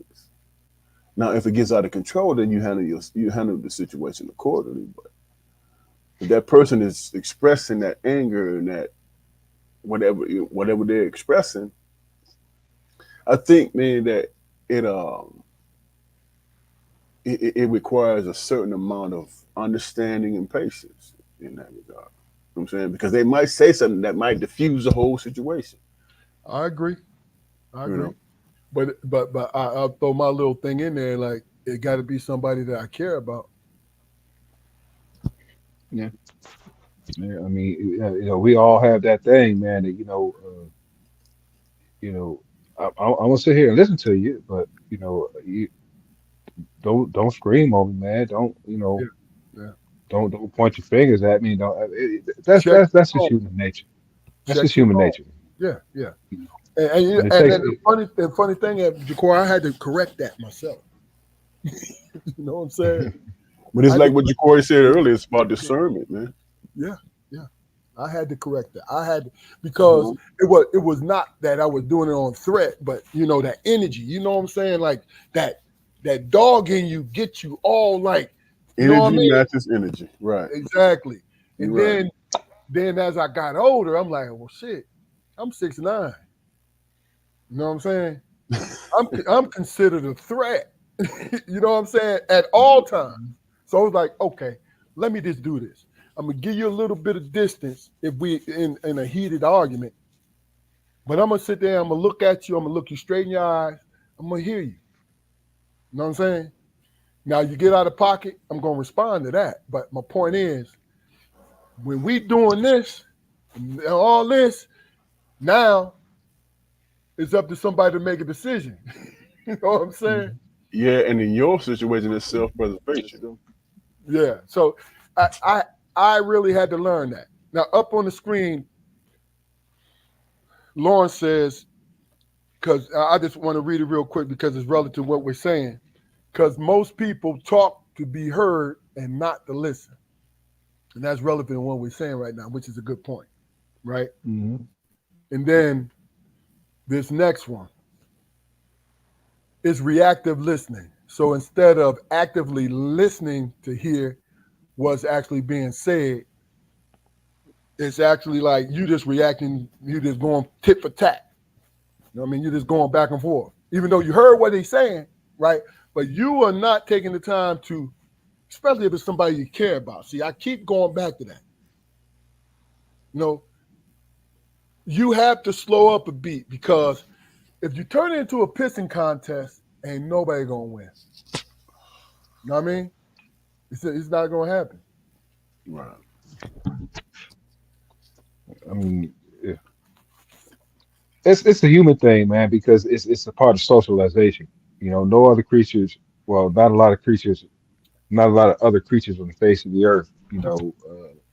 Speaker 3: Now, if it gets out of control, then you handle the situation accordingly. But if that person is expressing that anger and that whatever they're expressing, I think, man, that it it requires a certain amount of understanding and patience in that regard. You know what I'm saying? Because they might say something that might diffuse the whole situation,
Speaker 1: I agree. I
Speaker 3: you
Speaker 1: agree.
Speaker 3: know.
Speaker 1: But I'll throw my little thing in there. Like it got to be somebody that I care about.
Speaker 2: Yeah. Yeah, I mean, we all have that thing, man. That you know, I'm gonna sit here and listen to you, but you don't scream on me, man. Don't
Speaker 1: Yeah, yeah.
Speaker 2: don't point your fingers at me. Don't. That's
Speaker 1: Check
Speaker 2: that's
Speaker 1: your
Speaker 2: just
Speaker 1: tone.
Speaker 2: human nature. That's
Speaker 1: Check
Speaker 2: just
Speaker 1: your
Speaker 2: human
Speaker 1: tone.
Speaker 2: nature.
Speaker 1: Yeah, yeah.
Speaker 2: You know,
Speaker 1: And
Speaker 2: and it
Speaker 1: and
Speaker 2: takes
Speaker 1: then the funny thing, Jacor, I had to correct that myself. You know what I'm saying?
Speaker 3: But
Speaker 1: I
Speaker 3: it's
Speaker 1: had to
Speaker 3: like what
Speaker 1: correct
Speaker 3: Jacory said
Speaker 1: that.
Speaker 3: earlier. It's about discernment, man.
Speaker 1: Yeah, yeah. I had to correct that. I had because it was not that I was doing it on threat, but that energy. You know what I'm saying? Like that dog in you gets you all like, you know what I
Speaker 3: Energy
Speaker 1: mean?
Speaker 3: matches energy. Right.
Speaker 1: Exactly.
Speaker 3: You're
Speaker 1: And
Speaker 3: right.
Speaker 1: then as I got older, I'm like, well, shit, I'm 6'9". You know what I'm saying? I'm considered a threat. You know what I'm saying? At all times. So I was like, okay, let me just do this. I'm gonna give you a little bit of distance if we in a heated argument, but I'm gonna sit there, I'm gonna look at you, I'm gonna look you straight in your eyes, I'm gonna hear you. You know what I'm saying? Now you get out of pocket, I'm gonna respond to that. But my point is, when we doing this and all this, now it's up to somebody to make a decision. You know what I'm saying?
Speaker 3: Yeah, and in your situation, it's self-preservation.
Speaker 1: Yeah. So I I I really had to learn that. Now up on the screen, Lawrence says, because I just want to read it real quick because it's relative to what we're saying. Because most people talk to be heard and not to listen. And that's relevant to what we're saying right now, which is a good point, right?
Speaker 2: Mhm.
Speaker 1: And then this next one is reactive listening. So instead of actively listening to hear what's actually being said, it's actually like you just reacting, you just going tit for tat. You know what I mean? You're just going back and forth. Even though you heard what he's saying, right? But you are not taking the time to, especially if it's somebody you care about. See, I keep going back to that. You know, you have to slow up a beat because if you turn it into a pissing contest, ain't nobody gonna win. You know what I mean? It's not gonna happen.
Speaker 3: Right.
Speaker 2: I mean, yeah. It's a human thing, man, because it's a part of socialization. No other creatures, well, not a lot of creatures, not a lot of other creatures on the face of the earth,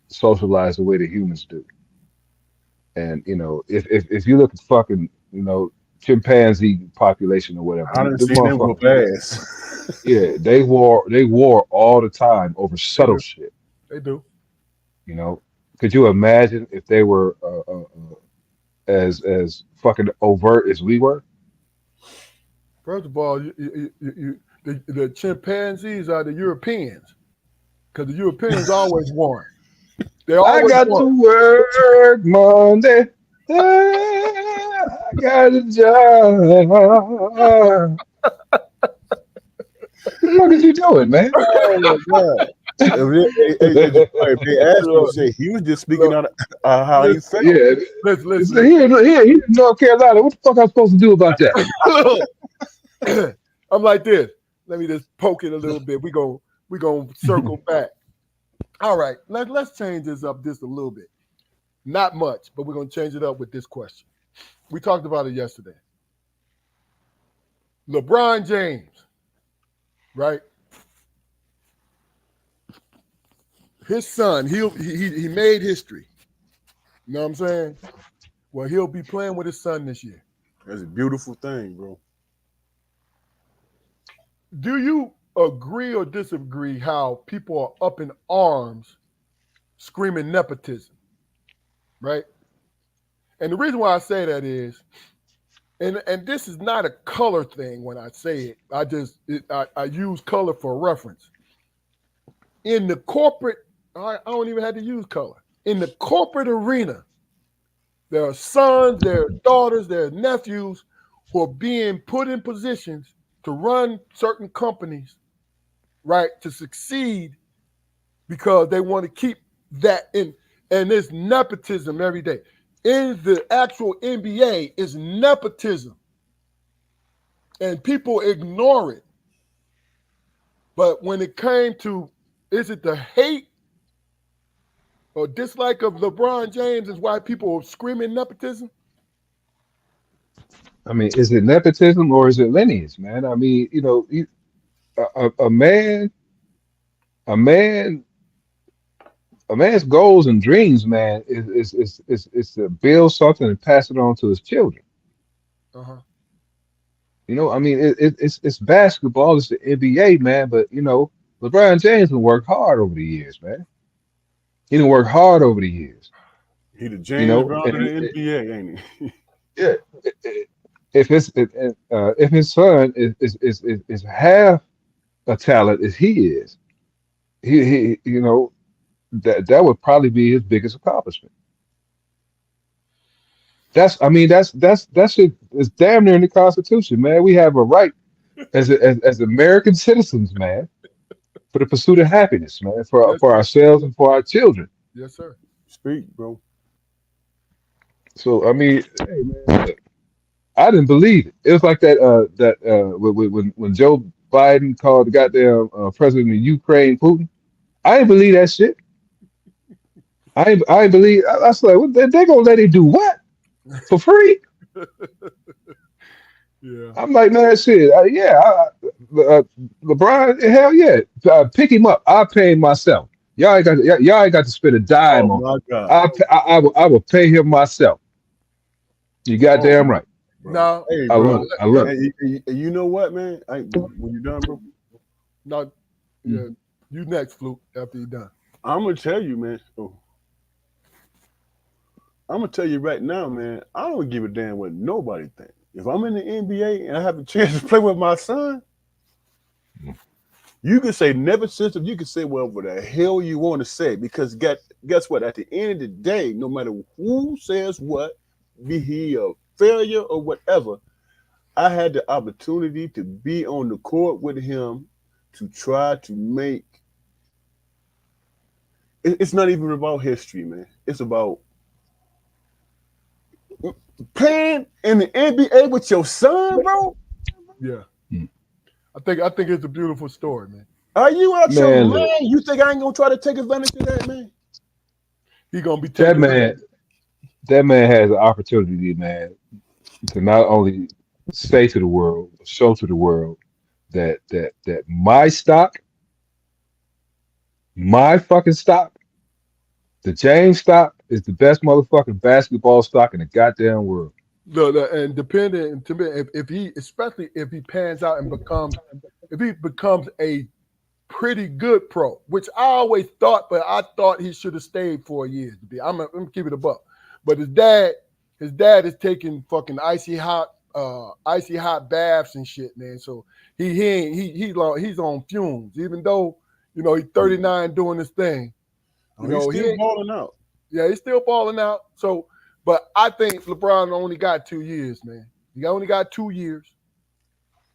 Speaker 2: socialize the way that humans do. And if you look at fucking chimpanzee population or whatever,
Speaker 3: I done
Speaker 2: the
Speaker 3: seen them whoop
Speaker 2: motherfuckers,
Speaker 3: ass.
Speaker 2: yeah, they war all the time over
Speaker 1: They
Speaker 2: subtle
Speaker 1: do.
Speaker 2: shit.
Speaker 1: They do.
Speaker 2: You know, could you imagine if they were as fucking overt as we were?
Speaker 1: First of all, the chimpanzees are the Europeans because the Europeans always won. They
Speaker 2: I
Speaker 1: always
Speaker 2: got to
Speaker 1: won.
Speaker 2: work Monday. I got a job. The fuck is you doing, man?
Speaker 3: Oh my god. If they ask you,
Speaker 1: Look,
Speaker 3: say he was just speaking
Speaker 1: look,
Speaker 3: out of how he
Speaker 1: listen,
Speaker 3: felt.
Speaker 2: Yeah.
Speaker 1: listen,
Speaker 2: It's
Speaker 1: listen,
Speaker 2: here in North Carolina. What the fuck I'm supposed to do about that?
Speaker 1: listen. I'm like this. Let me just poke it a little bit. We gonna circle back. All right, let's change this up just a little bit. Not much, but we're gonna change it up with this question. We talked about it yesterday. LeBron James, right? His son, he made history. You know what I'm saying? Well, he'll be playing with his son this year.
Speaker 3: That's a beautiful thing, bro.
Speaker 1: Do you agree or disagree how people are up in arms screaming nepotism, right? And the reason why I say that is, and this is not a color thing when I say it. I use color for reference. In the corporate, I don't even have to use color. In the corporate arena, there are sons, there are daughters, there are nephews who are being put in positions to run certain companies, right, to succeed because they want to keep that in. And it's nepotism every day. In the actual NBA, is nepotism. and people ignore it. But when it came to, is it the hate or dislike of LeBron James is why people are screaming nepotism?
Speaker 2: I mean, is it nepotism or is it lineage, man? I mean, a man, a man, a man's goals and dreams, man, is to build something and pass it on to his children.
Speaker 1: Uh-huh.
Speaker 2: I mean, it's basketball, it's the NBA, man. But LeBron James has worked hard over the years, man. He didn't work hard over the years,
Speaker 3: He the James Brown of
Speaker 2: and
Speaker 3: the NBA, ain't he?
Speaker 2: yeah, if his son is half a talent as he is, he that would probably be his biggest accomplishment. I mean, that's it. It's damn near in the Constitution, man. We have a right as American citizens, man, for the pursuit of happiness, man,
Speaker 1: Yes,
Speaker 2: for
Speaker 1: sir.
Speaker 2: ourselves and for our children.
Speaker 1: Yes, sir.
Speaker 3: Speak, bro.
Speaker 2: So I mean, hey, man, I didn't believe it. It was like when Joe Biden called the goddamn president of Ukraine Putin. I didn't believe that shit. I ain't believe. I was like, what, they gonna let him do what for free?
Speaker 1: Yeah.
Speaker 2: I'm like, man, shit. Yeah, LeBron, hell yeah, pick him up. I'll pay him myself. Y'all ain't got to spend a
Speaker 3: Oh
Speaker 2: dime on him.
Speaker 3: my God.
Speaker 2: I will pay him myself. You
Speaker 3: Oh,
Speaker 2: goddamn right.
Speaker 3: bro.
Speaker 1: Now,
Speaker 3: Hey,
Speaker 2: I
Speaker 3: bro.
Speaker 2: love it. I love it.
Speaker 3: And you know what, man? When you done, bro,
Speaker 1: now, yeah,
Speaker 2: Mhm.
Speaker 1: you next, Fluke, after you're done.
Speaker 3: I'm gonna tell you, man. Oh, I'm gonna tell you right now, man. I don't give a damn what nobody think. If I'm in the NBA and I have a chance to play with my son, you can say nepotism. You can say whatever the hell you want to say because guess what? At the end of the day, no matter who says what, be he a failure or whatever, I had the opportunity to be on the court with him to try to make. It's not even about history, man. It's about playing in the NBA with your son, bro.
Speaker 1: Yeah.
Speaker 2: Mm.
Speaker 1: I think it's a beautiful story, man.
Speaker 3: Are you out your
Speaker 2: Man, look,
Speaker 3: mind? You think I ain't gonna try to take advantage of that, man?
Speaker 1: He gonna be
Speaker 2: that
Speaker 1: taking
Speaker 2: man, that man has an opportunity, man, to not only say to the world, show to the world that my fucking stock, the James stock, is the best motherfucking basketball stock in the goddamn world.
Speaker 1: and depending to me if he especially if he pans out and becomes if he becomes a pretty good pro, which I always thought, but I thought he should have stayed 4 years to be. I'm gonna keep it above. But his dad is taking fucking icy hot baths and shit, man. So he ain't he's on fumes, even though he's 39 doing this thing.
Speaker 3: Oh, he's
Speaker 1: He
Speaker 3: still
Speaker 1: ain't,
Speaker 3: balling out.
Speaker 1: yeah, he's still balling out. So, but I think LeBron only got 2 years, man. He only got 2 years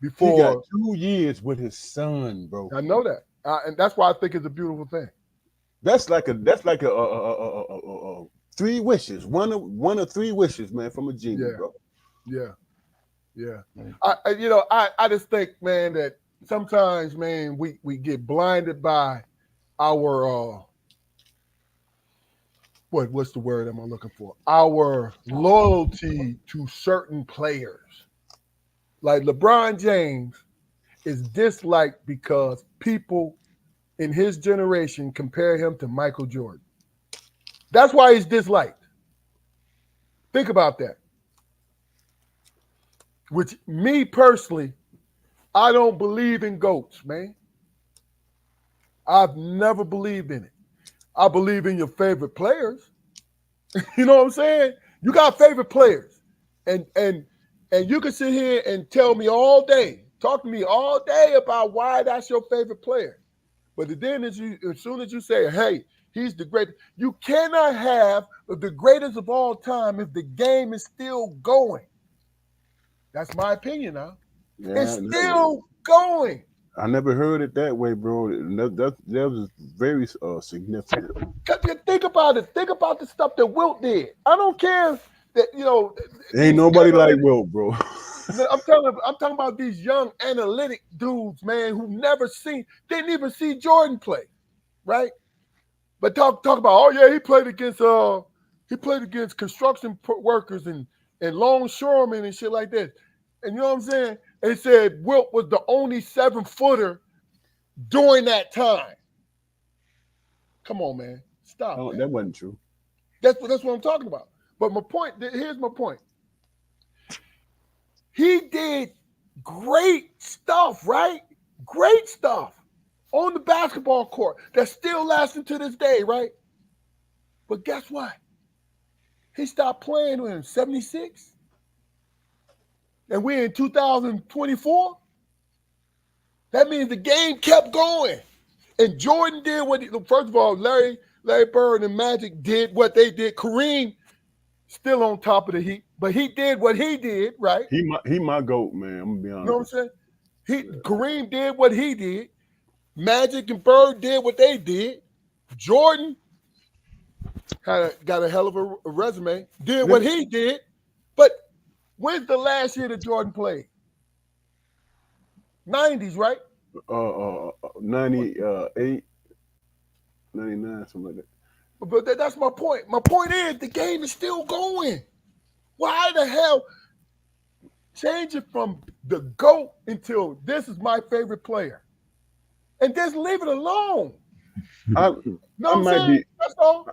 Speaker 3: He got
Speaker 1: before.
Speaker 3: 2 years with his son, bro.
Speaker 1: I know that, and that's why I think it's a beautiful thing.
Speaker 3: That's like a three wishes. One of three wishes, man, from a genie,
Speaker 1: Yeah.
Speaker 3: bro.
Speaker 1: Yeah, yeah. I just think, man, that sometimes, man, we get blinded by our what's the word I'm looking for? Our loyalty to certain players. Like LeBron James is disliked because people in his generation compare him to Michael Jordan. That's why he's disliked. Think about that. Which me personally, I don't believe in goats, man. I've never believed in it. I believe in your favorite players. You know what I'm saying? You got favorite players. And you can sit here and tell me all day, talk to me all day about why that's your favorite player. But then as soon as you say, hey, he's the greatest, you cannot have the greatest of all time if the game is still going. That's my opinion now. It's
Speaker 3: Yeah,
Speaker 1: still going.
Speaker 3: I never heard it that way, bro. That was very significant.
Speaker 1: Think about it. Think about the stuff that Wilt did. I don't care. that you know
Speaker 3: Ain't
Speaker 1: these
Speaker 3: nobody like
Speaker 1: analytic,
Speaker 3: Wilt, bro.
Speaker 1: I'm talking about these young analytic dudes, man, who never seen, didn't even see Jordan play, right? But talk about, oh yeah, he played against construction workers and longshoremen and shit like that. And you know what I'm saying? They said Wilt was the only 7-footer during that time. Come on, man. Stop that.
Speaker 3: That wasn't true.
Speaker 1: That's what I'm talking about. But my point, here's my point. He did great stuff, right? Great stuff on the basketball court that's still lasting to this day, right? But guess what? He stopped playing in 76, and we're in 2024. That means the game kept going. And Jordan did first of all, Larry Bird and Magic did what they did. Kareem still on top of the heap, but he did what he did, right?
Speaker 3: He my GOAT, man. I'm gonna be
Speaker 1: You
Speaker 3: honest.
Speaker 1: know what I'm saying? Kareem did what he did. Magic and Bird did what they did. Jordan got a hell of a resume, did what he did. But when's the last year that Jordan played? 90s, right?
Speaker 3: 98, 99, something like that.
Speaker 1: But that's my point. My point is the game is still going. Why the hell change it from the GOAT until this is my favorite player? And just leave it alone.
Speaker 3: I
Speaker 1: You know what I'm
Speaker 3: might
Speaker 1: saying?
Speaker 3: be
Speaker 1: That's all.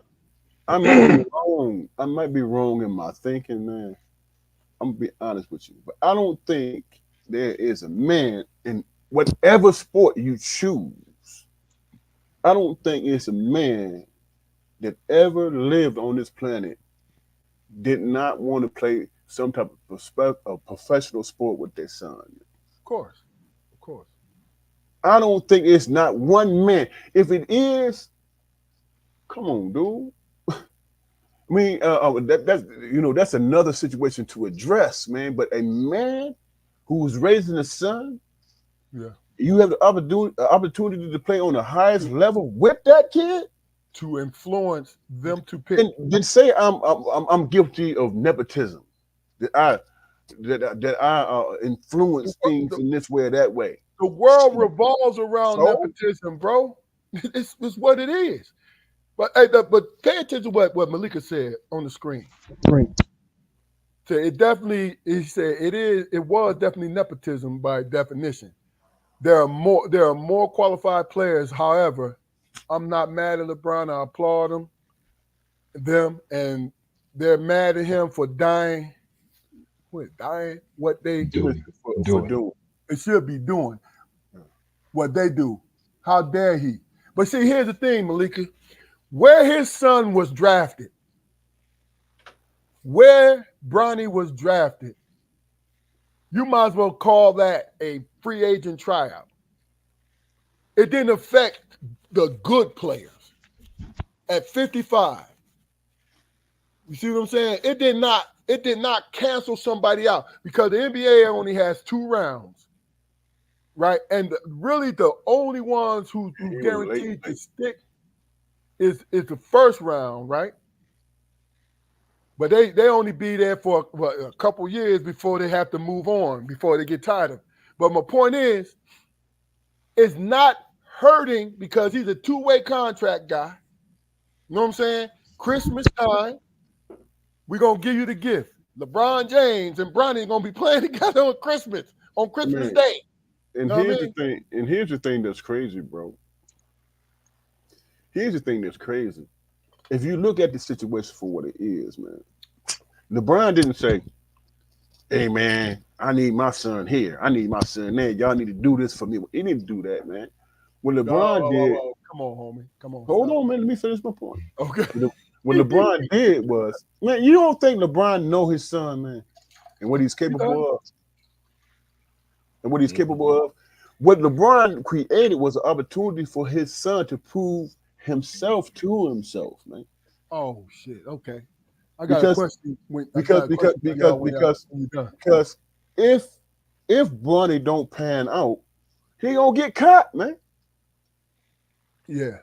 Speaker 3: I might be wrong. I might be wrong in my thinking, man. I'm gonna be honest with you, but I don't think there is a man in whatever sport you choose. I don't think it's a man that ever lived on this planet did not want to play some type of professional sport with their son.
Speaker 1: Of course. Of course.
Speaker 3: I don't think it's not one man. If it is, come on, dude. I mean, that's another situation to address, man. But a man who's raising a son,
Speaker 1: Yeah.
Speaker 3: you have the opportunity to play on the highest level with that kid,
Speaker 1: To influence them to pick.
Speaker 3: and then say I'm guilty of nepotism, that I influence things in this way or that way.
Speaker 1: The world revolves around
Speaker 3: So?
Speaker 1: nepotism, bro. It's what it is. But hey, but pay attention to what Malika said on the screen. So he said it was definitely nepotism by definition. There are more qualified players. However, I'm not mad at LeBron. I applaud them, and they're mad at him for dying what they
Speaker 2: Doing.
Speaker 3: for doing.
Speaker 1: They should be doing what they do. How dare he? But see, here's the thing, Malika. Where his son was drafted, where Bronny was drafted, you might as well call that a free agent tryout. It didn't affect the good players. At 55, you see what I'm saying? It did not cancel somebody out because the NBA only has 2 rounds, right? And really the only ones who guaranteed to stick is the first round, right? But they only be there for a couple years before they have to move on, before they get tired of it. But my point is, it's not hurting because he's a 2-way contract guy. You know what I'm saying? Christmas time, we're going to give you the gift. LeBron James and Bronny are going to be playing together on Christmas Day.
Speaker 3: And here's the thing that's crazy, bro. Here's the thing that's crazy. If you look at the situation for what it is, man, LeBron didn't say, hey, man, I need my son here. I need my son there. Y'all need to do this for me. He didn't do that, man. What LeBron did.
Speaker 1: Come on, homie. Come on.
Speaker 3: Hold on, man. Let me finish my point.
Speaker 1: Okay.
Speaker 3: What LeBron did was, man, you don't think LeBron know his son, man, and what he's capable of? And what he's capable of? What LeBron created was an opportunity for his son to prove himself to himself, man.
Speaker 1: Oh shit. Okay. I got a question.
Speaker 3: Because if Bronny don't pan out, he gonna get caught, man.
Speaker 1: Yeah.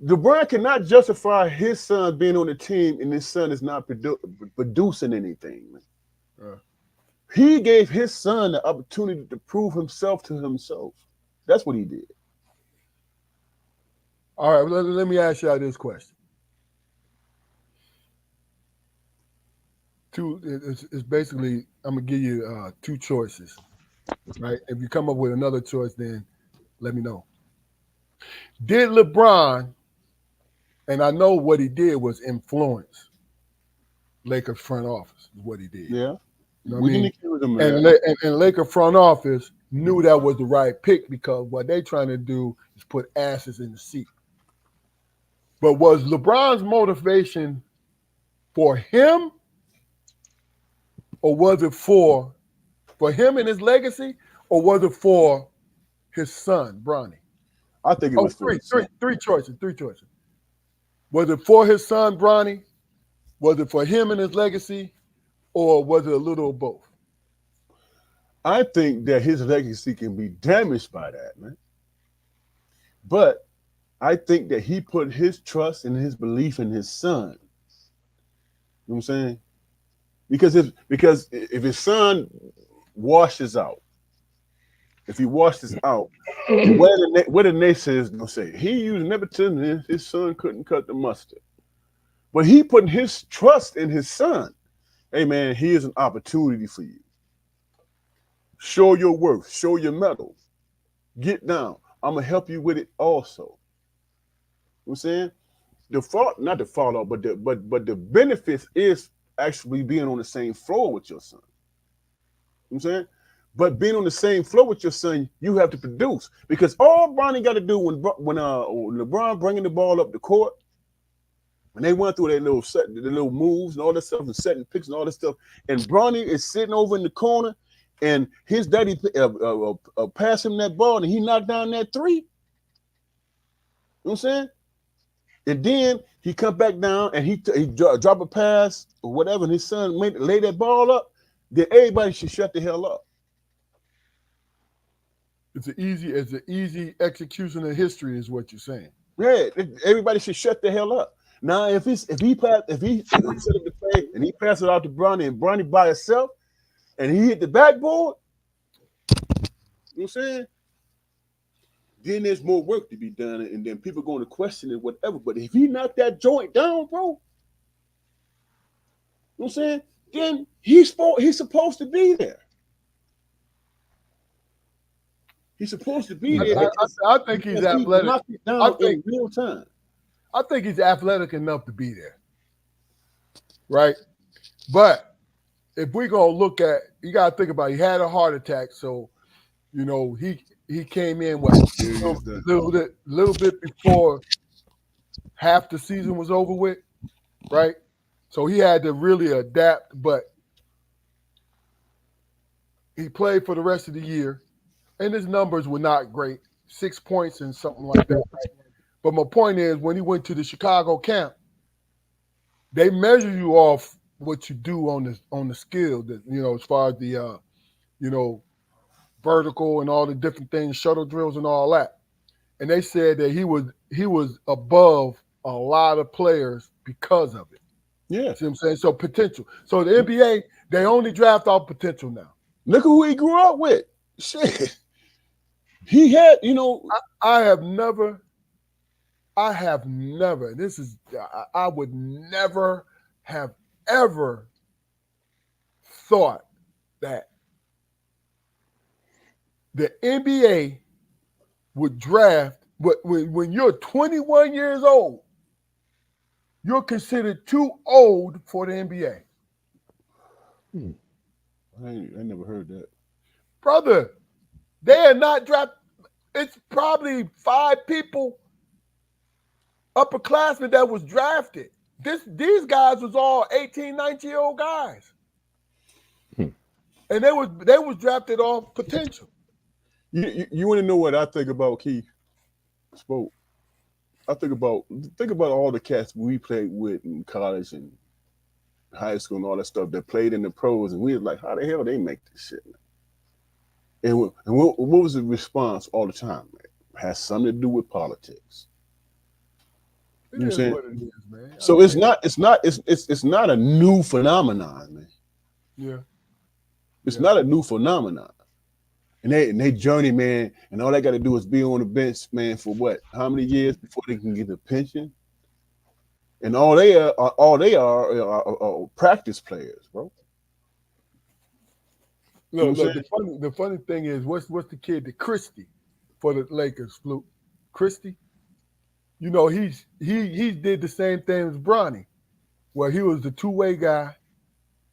Speaker 3: LeBron cannot justify his son being on the team and his son is not producing anything. Man. He gave his son the opportunity to prove himself to himself. That's what he did.
Speaker 1: All right, let me ask y'all this question. It's basically, I'm going to give you two choices, right? If you come up with another choice, then let me know. Did LeBron, and I know what he did was influence Lakers front office, is what he did.
Speaker 3: Yeah.
Speaker 1: You know what I
Speaker 3: We
Speaker 1: mean?
Speaker 3: didn't accuse him of
Speaker 1: And,
Speaker 3: that.
Speaker 1: and Laker front office knew that was the right pick because what they trying to do is put asses in the seat. But was LeBron's motivation for him, or was it for him and his legacy, or was it for his son, Bronny?
Speaker 3: I think it
Speaker 1: Oh,
Speaker 3: was for his son.
Speaker 1: three choices. Was it for his son, Bronny? Was it for him and his legacy, or was it a little of both?
Speaker 3: I think that his legacy can be damaged by that, man. But I think that he put his trust and his belief in his son. You know what I'm saying? Because if his son washes out, if he washes out, what the naysayers gonna say? He used nepotism. His son couldn't cut the mustard, but he put his trust in his son. Hey man, here's an opportunity for you. Show your worth. Show your mettle. Get down. I'm gonna help you with it also. You know what I'm saying? Not the fallout, but the benefits is actually being on the same floor with your son. You know what I'm saying? But being on the same floor with your son, you have to produce because all Bronny got to do when LeBron bringing the ball up the court, when they went through their little moves and all that stuff and setting picks and all that stuff, and Bronny is sitting over in the corner, and his daddy passed him that ball and he knocked down that three. You know what I'm saying? And then he come back down and he drop a pass or whatever, and his son lay that ball up. Then everybody should shut the hell up.
Speaker 1: It's an easy execution of history, is what you're saying.
Speaker 3: Yeah, everybody should shut the hell up. Now, if he set up the play and he passed it out to Bronny and Bronny by himself, and he hit the backboard, you know what I'm saying? Then there's more work to be done, and then people going to question it, whatever. But if he knocked that joint down, bro, you know what I'm saying? Then he's supposed to be there. He's supposed to be there.
Speaker 1: I think he's athletic.
Speaker 3: Knocked it down in real time.
Speaker 1: I think he's athletic enough to be there, right? But if we're gonna look at, you gotta think about it. He had a heart attack, so you know he came in a little bit before half the season was over with, right? So he had to really adapt, but he played for the rest of the year, and his numbers were not great, 6 points and something like that. But my point is, when he went to the Chicago camp, they measure you off what you do on the skill, that as far as the vertical and all the different things, shuttle drills and all that. And they said that he was above a lot of players because of it.
Speaker 3: Yeah.
Speaker 1: See what I'm saying? So potential. So the NBA, they only draft off potential now.
Speaker 3: Look who he grew up with. Shit. He had,
Speaker 1: I have never, I would never have ever thought that the NBA would draft, but when you're 21 years old, you're considered too old for the NBA.
Speaker 3: I never heard that.
Speaker 1: Brother, they are not drafted. It's probably 5 people, upperclassmen, that was drafted. These guys was all 18, 19-year-old guys. And they was drafted off potential.
Speaker 3: You want to know what I think about Keith Spoke? I think about all the cats we played with in college and high school and all that stuff that played in the pros, and we was like, how the hell they make this shit, man? And what was the response all the time, man? It has something to do with politics.
Speaker 1: It
Speaker 3: You know what I'm
Speaker 1: is
Speaker 3: saying?
Speaker 1: what it is, man. I
Speaker 3: So
Speaker 1: mean,
Speaker 3: it's not a new phenomenon, man.
Speaker 1: yeah,
Speaker 3: It's
Speaker 1: yeah.
Speaker 3: not a new phenomenon. And they journey, man, and all they got to do is be on the bench, man, for what? How many years before they can get a pension? And all they are practice players, bro. You know
Speaker 1: Look,
Speaker 3: what I'm
Speaker 1: look.
Speaker 3: saying?
Speaker 1: The funny thing is, what's the kid, the Christie, for the Lakers, Fluke? Christie. You know, he did the same thing as Bronny, where he was the two-way guy,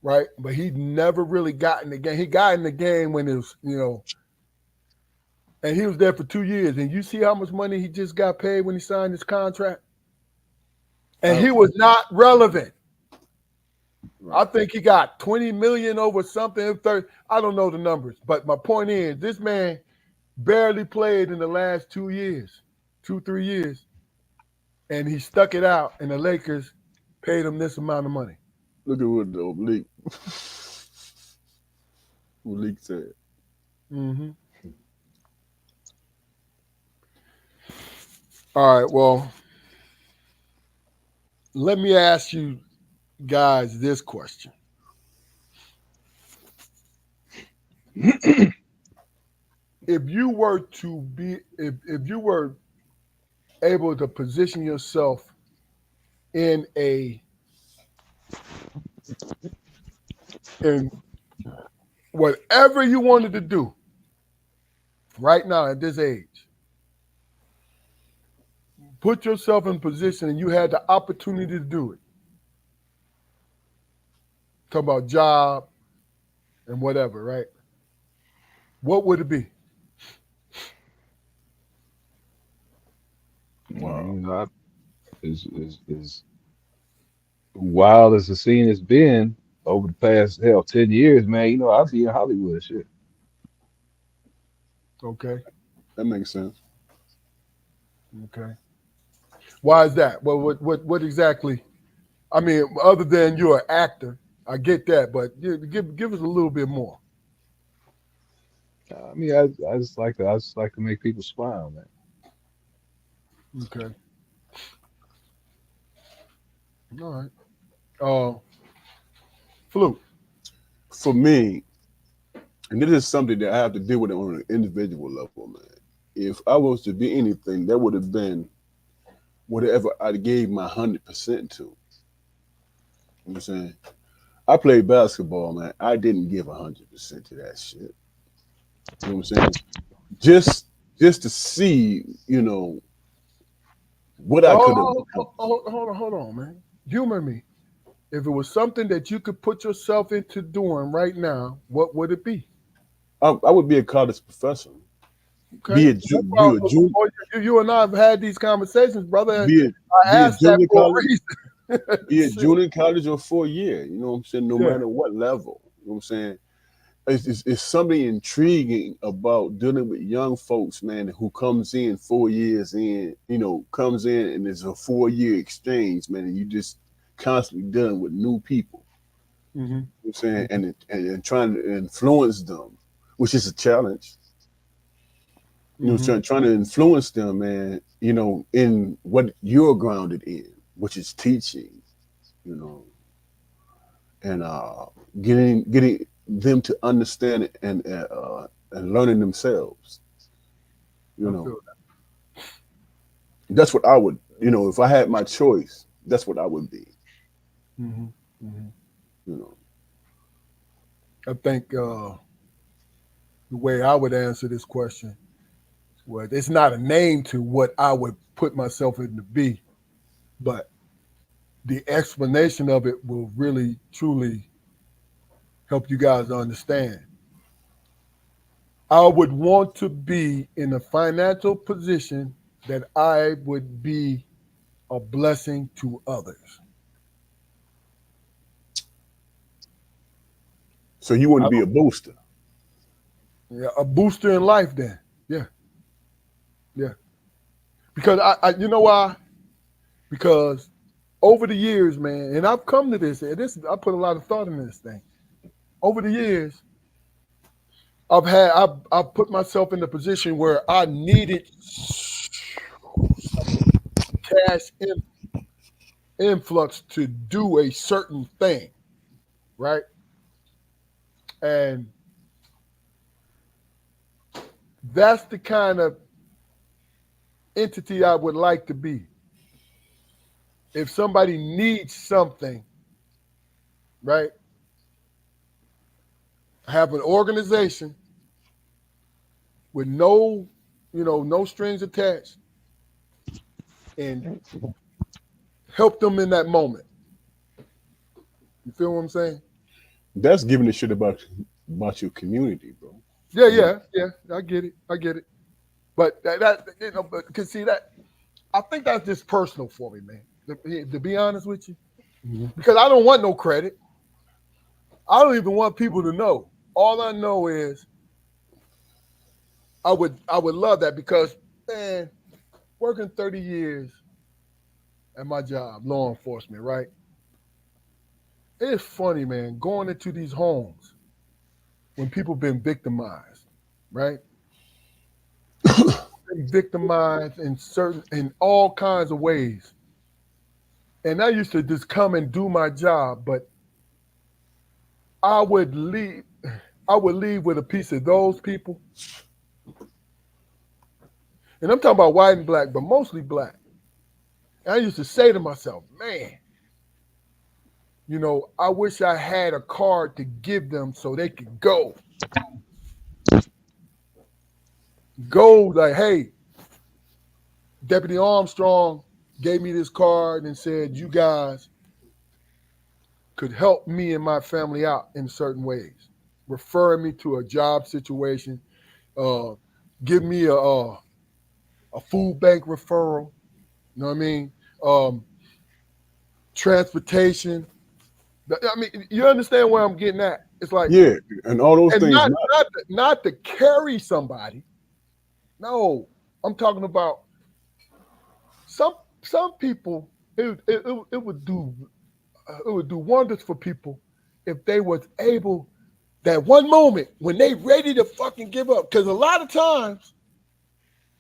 Speaker 1: right? But he never really got in the game. He got in the game when it was, and he was there for 2 years. And you see how much money he just got paid when he signed his contract? And
Speaker 3: Uh,
Speaker 1: he was not relevant. I
Speaker 3: right.
Speaker 1: think he got 20 million over something, 30. I don't know the numbers. But my point is, this man barely played in the last 2 years, 3 years. And he stuck it out, and the Lakers paid him this amount of money.
Speaker 3: Look at what the oblique said.
Speaker 1: Mm-hmm. All right, well, let me ask you guys this question. If you were to be, if you were able to position yourself in in whatever you wanted to do right now at this age, put yourself in position and you had the opportunity to do it. Talk about job and whatever, right? What would it be?
Speaker 3: Wow.
Speaker 2: You know, as wild as the scene has been over the past 10 years, man. You know, I'll be in Hollywood, shit.
Speaker 1: Okay.
Speaker 3: That makes sense.
Speaker 1: Okay. Why is that? Well, what exactly? I mean, other than you're an actor, I get that, but give us a little bit more.
Speaker 2: I mean, I just like to make people smile, man.
Speaker 1: Okay. All right. Uh, Flute.
Speaker 3: For me, and this is something that I have to deal with on an individual level, man. If I was to be anything, that would have been whatever I gave my 100% to. You know what I'm saying? I played basketball, man. I didn't give 100% to that shit. You know what I'm saying? Just just to see, what I could have become.
Speaker 1: Hold on, man. Humor me. If it was something that you could put yourself into doing right now, what would it be?
Speaker 3: I would be a college professor.
Speaker 1: Okay. No
Speaker 3: Be a
Speaker 1: problem.
Speaker 3: junior,
Speaker 1: You and I have had these conversations, brother.
Speaker 3: be a
Speaker 1: I
Speaker 3: be a
Speaker 1: asked that
Speaker 3: junior
Speaker 1: for a
Speaker 3: college,
Speaker 1: reason.
Speaker 3: be a junior college or 4 year. You know what I'm saying? No
Speaker 1: Yeah.
Speaker 3: matter what level. You know what I'm saying? It's something intriguing about dealing with young folks, man, who comes in 4 years in, comes in and it's a 4 year exchange, man, and you just constantly dealing with new people.
Speaker 1: Mm-hmm.
Speaker 3: You know what I'm saying, and trying to influence them, which is a challenge.
Speaker 1: Mm-hmm.
Speaker 3: Trying to influence them, man, in what you're grounded in, which is teaching, you know, and getting them to understand it and learning themselves. You
Speaker 1: I
Speaker 3: know,
Speaker 1: feel
Speaker 3: that's what I would. If I had my choice, that's what I would be.
Speaker 1: that. Mm-hmm. Mm-hmm.
Speaker 3: You know,
Speaker 1: I think the way I would answer this question, well, it's not a name to what I would put myself in to be, but the explanation of it will really, truly help you guys understand. I would want to be in a financial position that I would be a blessing to others.
Speaker 3: so you
Speaker 1: I
Speaker 3: wouldn't be a booster.
Speaker 1: Yeah, a booster in life then. Yeah, yeah. Because you know why? Because over the years, man, and I've come to this, and I put a lot of thought in this thing. Over the years, I've put myself in a position where I needed cash in. influx to do a certain thing, right? And that's the kind of entity I would like to be. If somebody needs something, right? Have an organization with no, no strings attached and help them in that moment. You feel what I'm saying?
Speaker 3: That's giving a shit about your community, bro.
Speaker 1: Yeah,
Speaker 3: You know,
Speaker 1: yeah. I get it. I get it. But that but cause see that I think that's just personal for me, man. To be honest with you,
Speaker 3: Mhm.
Speaker 1: because I don't want no credit. I don't even want people to know. All I know is I would love that because man, working 30 years at my job, law enforcement, right? It's funny, man, going into these homes when people been victimized, right? Been victimized in all kinds of ways. And I used to just come and do my job, but I would leave I would leave with a piece of those people. And I'm talking about white and black, but mostly black. And I used to say to myself, man, I wish I had a card to give them so they could go like, hey, Deputy Armstrong gave me this card and said you guys could help me and my family out in certain ways, referring me to a job situation, uh, give me a food bank referral. You know what I mean? Um, Transportation. I mean, you understand where I'm getting at? It's like,
Speaker 3: yeah, and all those
Speaker 1: and
Speaker 3: things
Speaker 1: not
Speaker 3: matter.
Speaker 1: not not to carry somebody. No, I'm talking about some some people. It would do wonders for people if they was able that one moment when they ready to fucking give up. Because a lot of times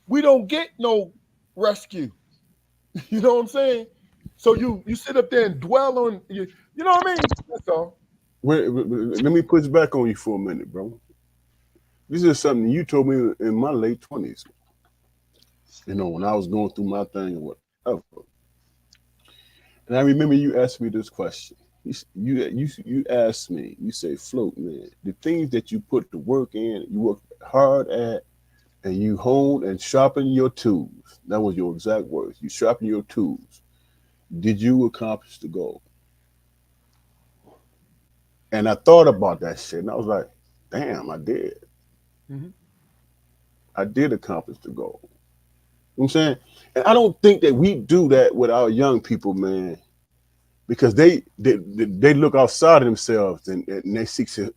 Speaker 1: we don't get no rescue. You know what I'm saying? So you sit up there and dwell on you. You know what I mean? That's all.
Speaker 3: Let me push back on you for a minute, bro. This is something you told me in my late 20s. When I was going through my thing or whatever. And I remember you asked me this question. You asked me. You say, "Float, man. The things that you put the work in, you work hard at, and you hone and sharpen your tools. That was your exact words. You sharpen your tools. Did you accomplish the goal?" And I thought about that shit, and I was like, "Damn, I did.
Speaker 1: Hmm.
Speaker 3: I did accomplish the goal." You know what I'm saying? And I don't think that we do that with our young people, man, because they look outside of themselves and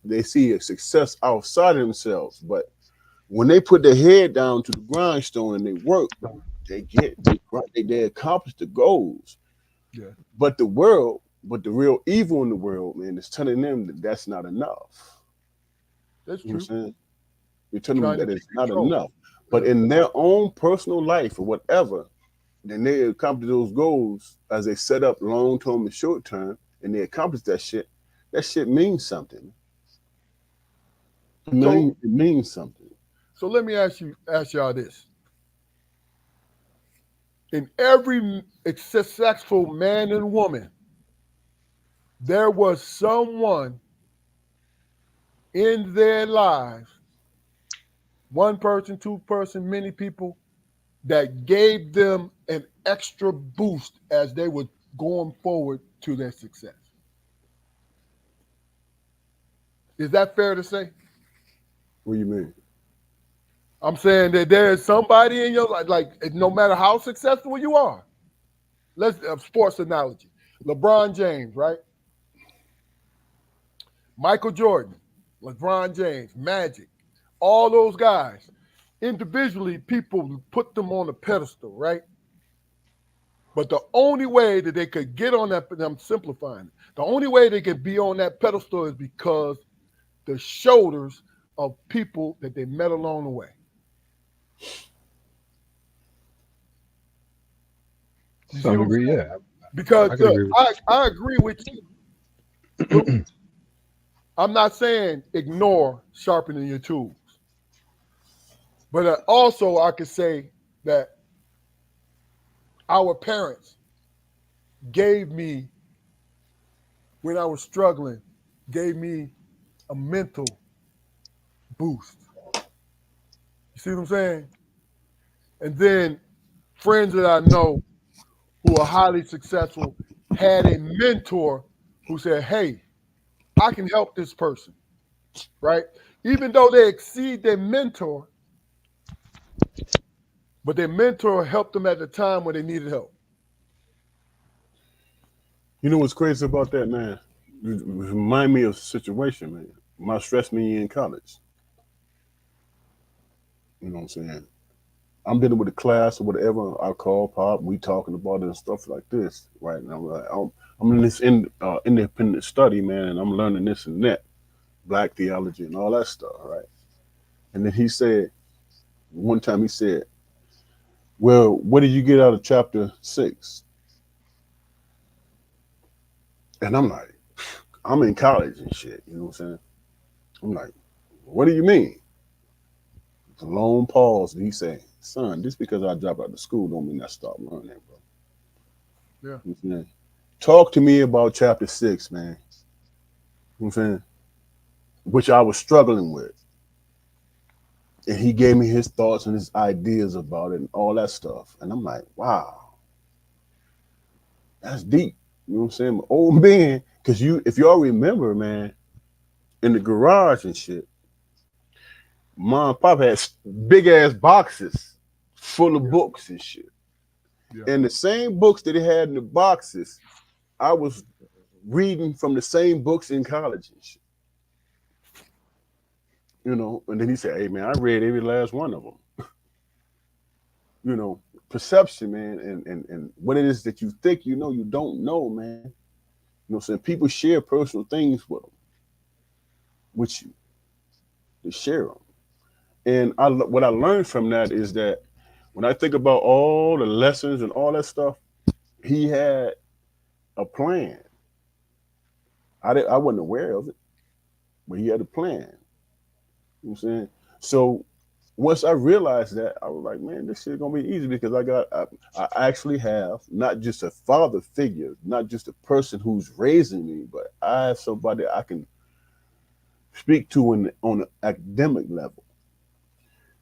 Speaker 3: they see a success outside of themselves. But when they put their head down to the grindstone and they work, they accomplish the goals.
Speaker 1: Yeah,
Speaker 3: But the real evil in the world, man, is telling them that that's not enough.
Speaker 1: that's
Speaker 3: You know
Speaker 1: true.
Speaker 3: what I'm saying? You're telling them
Speaker 1: Trying to
Speaker 3: that it's
Speaker 1: take
Speaker 3: not
Speaker 1: control.
Speaker 3: enough. But
Speaker 1: Yeah.
Speaker 3: in their own personal life or whatever, then they accomplish those goals as they set up long term and short term, and they accomplish that shit. That shit means something.
Speaker 1: So
Speaker 3: It means something.
Speaker 1: so let me ask y'all this. In every successful man and woman, there was someone in their lives, one person, two person, many people, that gave them an extra boost as they were going forward to their success. Is that fair to say?
Speaker 3: What do you mean?
Speaker 1: I'm saying that there is somebody in your life, like no matter how successful you are. Let's sports analogy. LeBron James, right? Michael Jordan, LeBron James, Magic, all those guys. Individually, people put them on a pedestal, right? But the only way that they could get on that, I'm simplifying it. The only way they could be on that pedestal is because the shoulders of people that they met along the way.
Speaker 2: To
Speaker 1: You see
Speaker 2: some
Speaker 1: what I'm
Speaker 2: degree,
Speaker 1: saying?
Speaker 2: yeah.
Speaker 1: Because
Speaker 2: I could
Speaker 1: look,
Speaker 2: agree with
Speaker 1: I agree with you. Look, I'm not saying ignore sharpening your tools, but also I could say that our parents gave me, when I was struggling, gave me a mental boost. You see what I'm saying? And then friends that I know who are highly successful had a mentor who said, "Hey, I can help this person," right? Even though they exceed their mentor, but their mentor helped them at the time when they needed help.
Speaker 3: You know what's crazy about that, man? It remind me of a situation, man. My freshman year in college. You know what I'm saying? I'm dealing with a class or whatever. I call Pop. We talking about it and stuff like this, right? And I'm in this independent study, man, and I'm learning this and that, black theology and all that stuff, right? And then he said, one time he said, "Well, what did you get out of chapter 6?" And I'm like, I'm in college and shit. You know what I'm saying? I'm like, what do you mean? It's a long pause. And he said, "Son, just because I drop out of school don't mean I stop learning, bro."
Speaker 1: Yeah.
Speaker 3: You know what I'm saying? Talk to me about chapter 6, man. You know what I'm saying? Which I was struggling with. And he gave me his thoughts and his ideas about it and all that stuff. And I'm like, wow, that's deep. You know what I'm saying? Old man, because if y'all remember, man, in the garage and shit, mom and pop had big ass boxes full of
Speaker 1: Yeah.
Speaker 3: books and shit.
Speaker 1: Yeah.
Speaker 3: And the same books that they had in the boxes, I was reading from the same books in college and shit. You know, and then he said, "Hey man, I read every last one of them." You know, perception, man, and what it is that you think you know, you don't know, man. You know what I'm saying? People share personal things with you. They share them. And what I learned from that is that when I think about all the lessons and all that stuff, he had a plan. I wasn't aware of it, but he had a plan. You know what I'm saying? So once I realized that, I was like, man, this shit gonna be easy because I actually have not just a father figure, not just a person who's raising me, but I have somebody I can speak to on an academic level.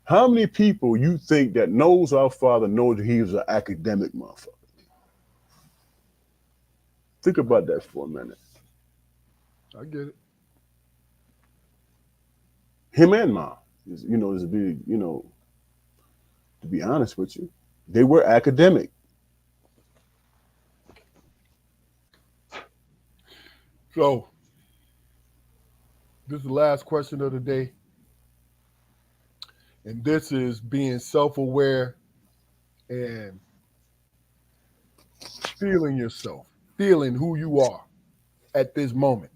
Speaker 3: How many people you think that knows our father knows that he was an academic motherfucker? Think about that for a minute.
Speaker 1: I get it.
Speaker 3: Him and mom, you know, is big, you know, to be honest with you, they were academic.
Speaker 1: So this is the last question of the day. And this is being self-aware and feeling yourself, feeling who you are at this moment.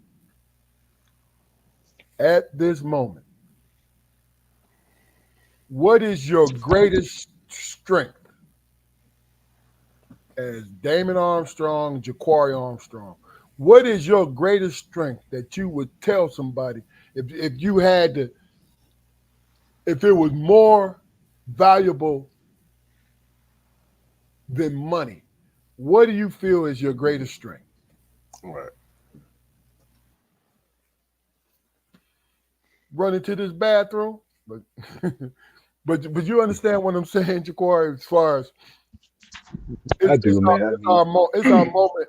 Speaker 1: At this moment. What is your greatest strength as Damon Armstrong, Jaquari Armstrong? What is your greatest strength that you would tell somebody if you had to, if it was more valuable than money? What do you feel is your greatest strength?
Speaker 3: Right.
Speaker 1: Run into this bathroom, but but you understand what I'm saying, Jaquari, as far as
Speaker 2: I do, man. I mean,
Speaker 1: it's our moment,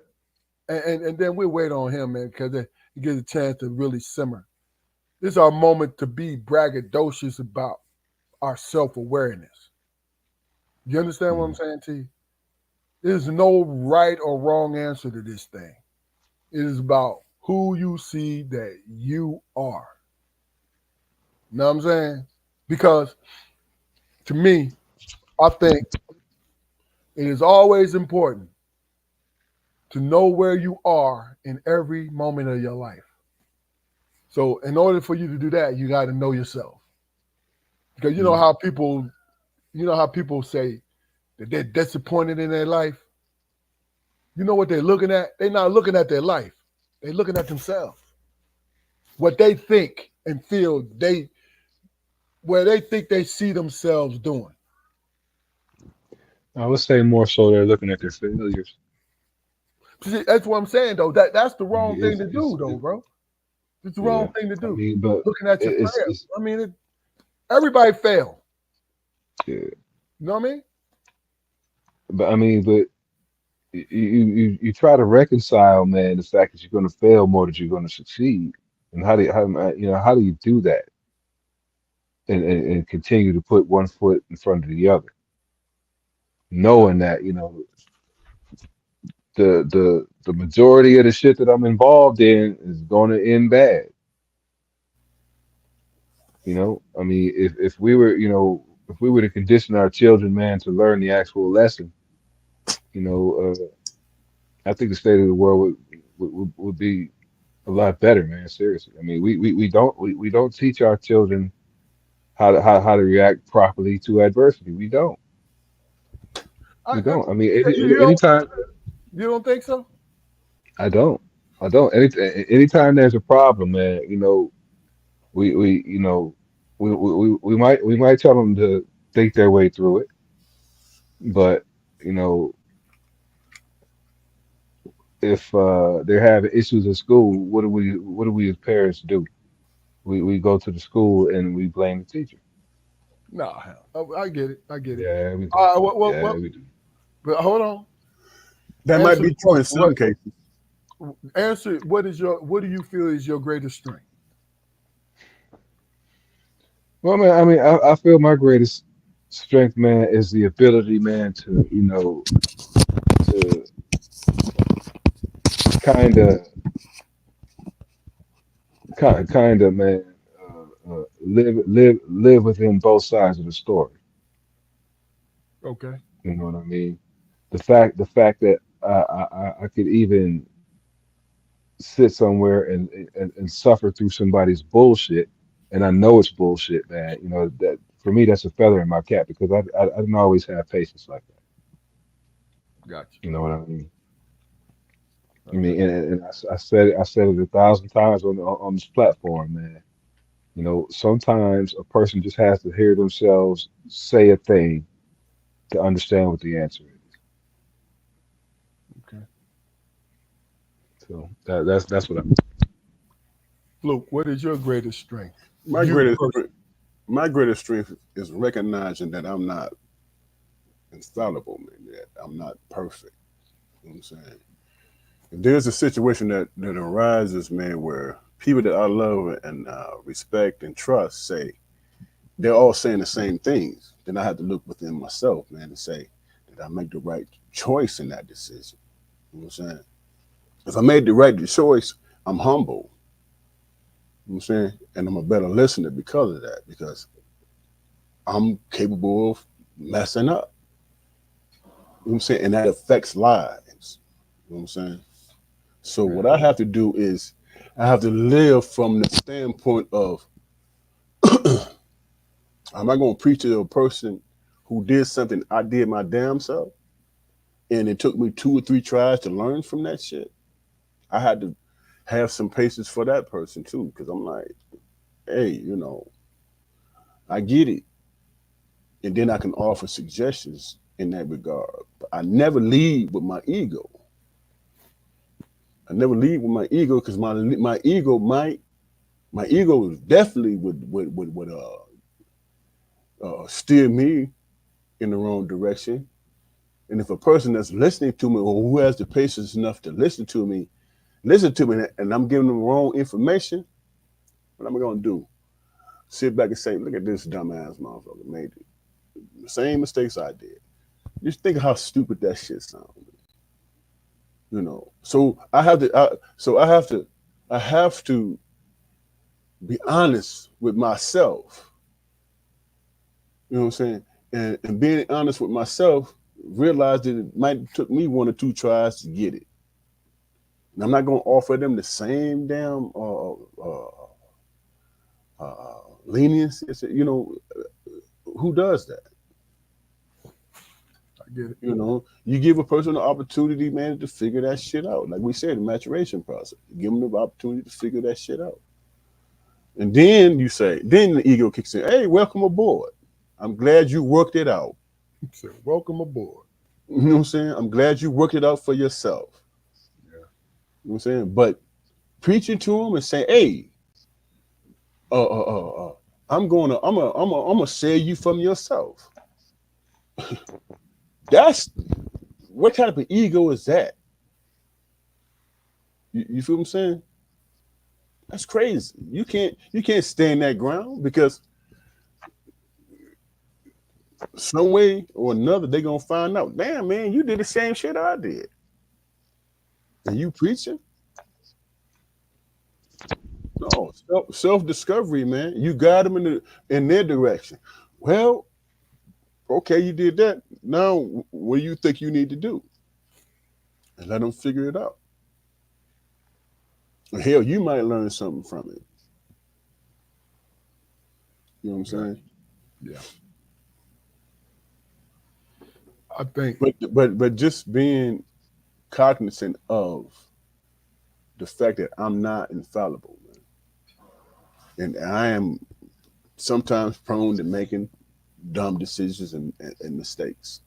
Speaker 1: and then we wait on him, man, because he gets a chance to really simmer. This is our moment to be braggadocious about our self-awareness. You understand what I'm
Speaker 2: mm,
Speaker 1: saying to you? There's no right or wrong answer to this thing. It is about who you see that you are. You know what I'm saying? Because to me, I think it is always important to know where you are in every moment of your life. So, in order for you to do that, you got to know yourself. Because
Speaker 2: mm,
Speaker 1: you know how people say that they're disappointed in their life. You know what they're looking at? They're not looking at their life. They're looking at themselves. What they think and feel where they think they see themselves doing.
Speaker 2: I would say more so they're looking at their failures.
Speaker 1: See, that's what I'm saying though. That's the
Speaker 2: I mean,
Speaker 1: wrong thing to do though,
Speaker 2: it,
Speaker 1: bro. It's the wrong
Speaker 2: yeah.
Speaker 1: thing to
Speaker 2: I
Speaker 1: do.
Speaker 2: mean, but
Speaker 1: Looking at your fail.
Speaker 2: it's
Speaker 1: I mean, everybody fail.
Speaker 2: yeah.
Speaker 1: You know what I mean?
Speaker 2: But I mean, but you try to reconcile, man, the fact that you're going to fail more than you're going to succeed, and how do you do that and continue to put one foot in front of the other, knowing that the majority of the shit that I'm involved in is going to end bad. I mean, if we were, if we were to condition our children, man, to learn the actual lesson, you know, I think the state of the world would be a lot better, man. Seriously. I mean, we don't teach our children how to react properly to adversity. We don't.
Speaker 1: I,
Speaker 2: We
Speaker 1: I,
Speaker 2: don't. I mean,
Speaker 1: you don't
Speaker 2: anytime
Speaker 1: you don't think so?
Speaker 2: I don't. I don't. Anytime there's a problem, man, we we might tell them to think their way through it, but you know, if they're having issues at school, what do we as parents do? We go to the school and we blame the teacher.
Speaker 1: No, hell. Oh, I get it. I get it.
Speaker 2: Yeah, we do.
Speaker 1: All right,
Speaker 2: Yeah, we do.
Speaker 1: but hold on.
Speaker 3: That might
Speaker 1: Answer
Speaker 3: be
Speaker 1: the
Speaker 3: true in
Speaker 1: question.
Speaker 3: some cases.
Speaker 1: Answer what do you feel is your greatest strength?
Speaker 2: Well, man, I mean, I feel my greatest strength, man, is the ability, man, to to kind of, man, live within both sides of the story.
Speaker 1: Okay.
Speaker 2: You know what I mean? The fact that I could even sit somewhere and suffer through somebody's bullshit, and I know it's bullshit, man. That for me, that's a feather in my cap because I didn't always have patience like that.
Speaker 1: Gotcha.
Speaker 2: You know what I mean? I
Speaker 1: Okay.
Speaker 2: mean, and I said it 1,000 times on this platform, man. Sometimes a person just has to hear themselves say a thing to understand what the answer is.
Speaker 1: Okay.
Speaker 2: So that's what I.
Speaker 1: Luke, what is your greatest strength?
Speaker 3: My
Speaker 1: You
Speaker 3: greatest
Speaker 1: personally.
Speaker 3: my greatest strength is recognizing that I'm not infallible, man. That I'm not perfect. You know what I'm saying? If there's a situation that arises, man, where people that I love and respect and trust say they're all saying the same things, then I have to look within myself, man, and say, did I make the right choice in that decision? You know what I'm saying? If I made the right choice, I'm humble. You know what I'm saying? And I'm a better listener because of that, because I'm capable of messing up. You know what I'm saying? And that affects lives. You know what I'm saying? So
Speaker 1: Okay.
Speaker 3: what I have to do is I have to live from the standpoint of am I gonna preach to a person who did something I did my damn self and it took me 2 or 3 tries to learn from that shit? I had to have some patience for that person too, because I'm like, hey, I get it. And then I can offer suggestions in that regard. But I never lead with my ego. I never lead with my ego because my ego definitely would steer me in the wrong direction. And if a person that's listening to me or who has the patience enough to listen to me, and I'm giving them wrong information, what am I gonna do? Sit back and say, "Look at this dumbass motherfucker made the same mistakes I did." Just think how stupid that shit sounds. So I have to be honest with myself. You know what I'm saying? And being honest with myself, realize that it might took me 1 or 2 tries to get it. And I'm not gonna offer them the same damn leniency. Who does that?
Speaker 1: I get it.
Speaker 3: You know, you give a person the opportunity, man, to figure that shit out. Like we said, the maturation process. Give them the opportunity to figure that shit out. And then you say, then the ego kicks in. Hey, welcome aboard. I'm glad you worked it out.
Speaker 1: So welcome aboard.
Speaker 3: You know what I'm saying? I'm glad you worked it out for yourself.
Speaker 1: Yeah.
Speaker 3: You know what I'm saying? But preaching to them and saying, hey, I'm gonna save you from yourself. That's what type of ego is that? You feel what I'm saying? That's crazy. You can't stand that ground because some way or another they gonna find out. Damn man, you did the same shit I did, and you preaching? No, self discovery, man. You got them in their direction. Well, okay, you did that. Now, what do you think you need to do? And let them figure it out. Hell, you might learn something from it. You know what I'm
Speaker 1: Right.
Speaker 3: saying?
Speaker 1: Yeah. I think.
Speaker 3: But just being cognizant of the fact that I'm not infallible, man. And I am sometimes prone to making dumb decisions and mistakes.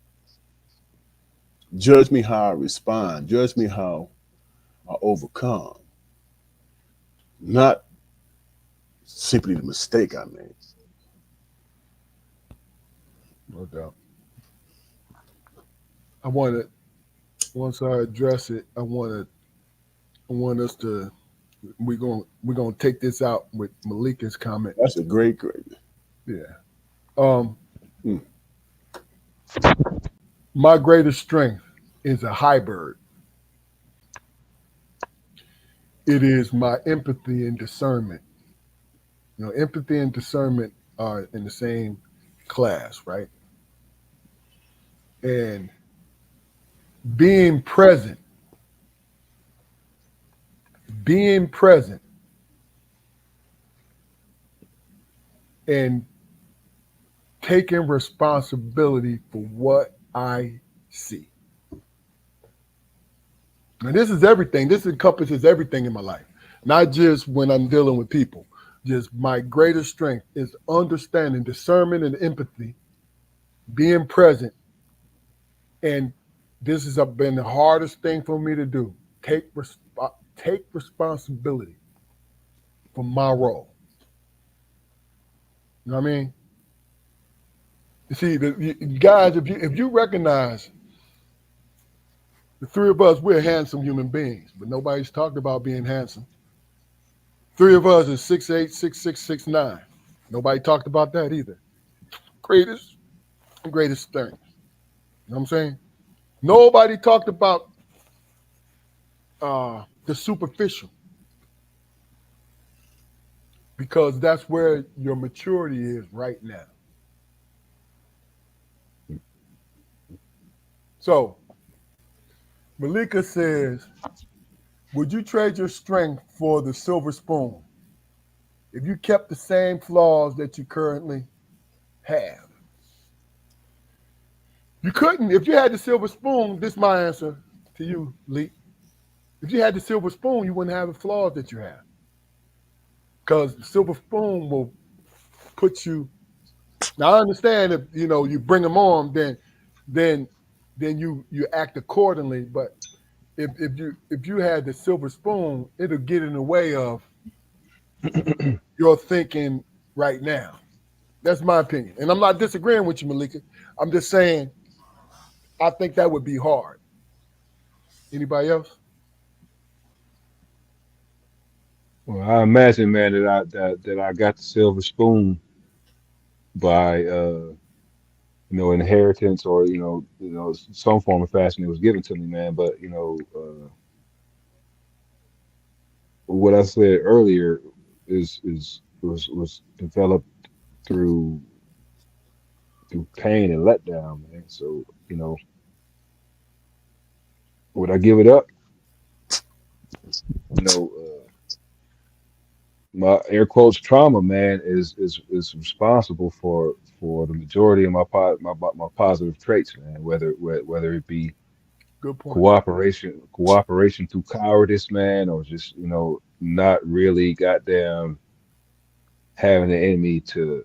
Speaker 3: Judge me how I respond. Judge me how I overcome, not simply the mistake I made.
Speaker 1: No doubt. I want to. Once I address it, I want us to. We're gonna take this out with Malika's comment.
Speaker 3: That's a great.
Speaker 1: Yeah. Um.
Speaker 3: Mm.
Speaker 1: My greatest strength is a hybrid. It is my empathy and discernment. Empathy and discernment are in the same class, right? And being present, being present, and taking responsibility for what I see. And this is everything. This encompasses everything in my life, not just when I'm dealing with people. Just my greatest strength is understanding, discernment, and empathy, being present. And this has been the hardest thing for me to do. Take responsibility for my role. You know what I mean? You see, guys, if you recognize the three of us, we're handsome human beings, but nobody's talked about being handsome. Three of us is 6'8", 6'6", 6'9". Nobody talked about that either. Greatest strength. You know what I'm saying? Nobody talked about the superficial because that's where your maturity is right now. So Malika says, would you trade your strength for the silver spoon if you kept the same flaws that you currently have? You couldn't. If you had the silver spoon, this is my answer to you, Lee. If you had the silver spoon, you wouldn't have the flaws that you have. Because the silver spoon will put you. Now I understand if you bring them on, then you act accordingly. But if you had the silver spoon, it'll get in the way of your thinking right now. That's my opinion. And I'm not disagreeing with you, Malika. I'm just saying I think that would be hard. Anybody else?
Speaker 2: Well, I imagine, man, that I got the silver spoon by inheritance or some form of fashion it was given to me, man. But what I said earlier was developed through pain and letdown, man. So would I give it up? You know, my air quotes trauma, man, is responsible for for the majority of my positive traits, man. Whether it be
Speaker 1: Good point.
Speaker 2: cooperation through cowardice, man, or just not really goddamn having the enemy to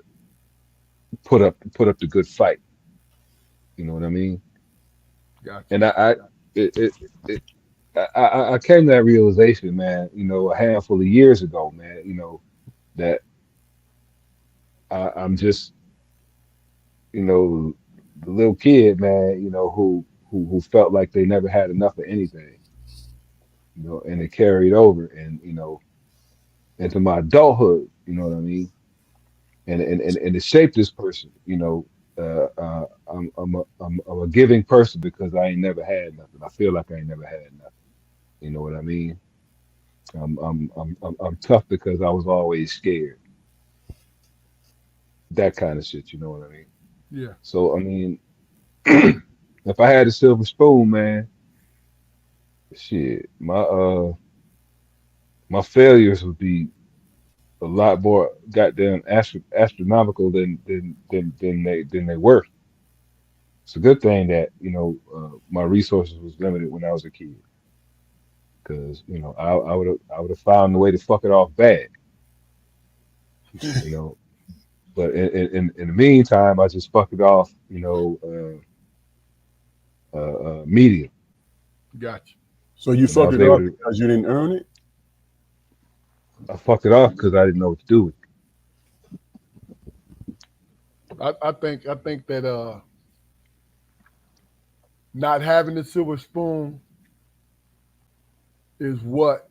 Speaker 2: put up the good fight. You know what I mean?
Speaker 1: Gotcha.
Speaker 2: And it, it, it I came to that realization, man. A handful of years ago, man. That I'm just the little kid, man. Who felt like they never had enough of anything. And it carried over, and into my adulthood. You know what I mean? And it shaped this person. I'm a giving person because I ain't never had nothing. I feel like I ain't never had nothing. You know what I mean? I'm tough because I was always scared. That kind of shit. You know what I mean?
Speaker 1: Yeah.
Speaker 2: So I mean, if I had a silver spoon, man, shit, my failures would be a lot more goddamn astronomical than they were. It's a good thing that my resources was limited when I was a kid, because I would have found a way to fuck it off bad, you know. But in the meantime, I just fucked it off, medium,
Speaker 1: Gotcha.
Speaker 3: So you
Speaker 2: and I
Speaker 3: fucked
Speaker 2: was
Speaker 3: it
Speaker 2: able
Speaker 3: up
Speaker 2: to.
Speaker 3: because you didn't earn it?
Speaker 2: I fucked it off because I didn't know what to do with
Speaker 1: I think that not having the silver spoon is what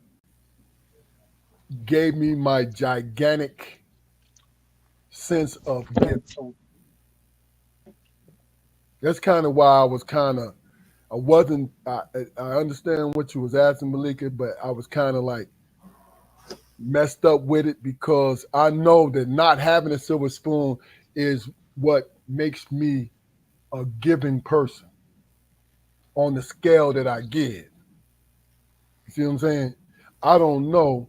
Speaker 1: gave me my gigantic sense of giving. That's kind of why I wasn't I understand what you was asking, Malika, but I was kind of like messed up with it because I know that not having a silver spoon is what makes me a giving person on the scale that I give. You see what I'm saying? I don't know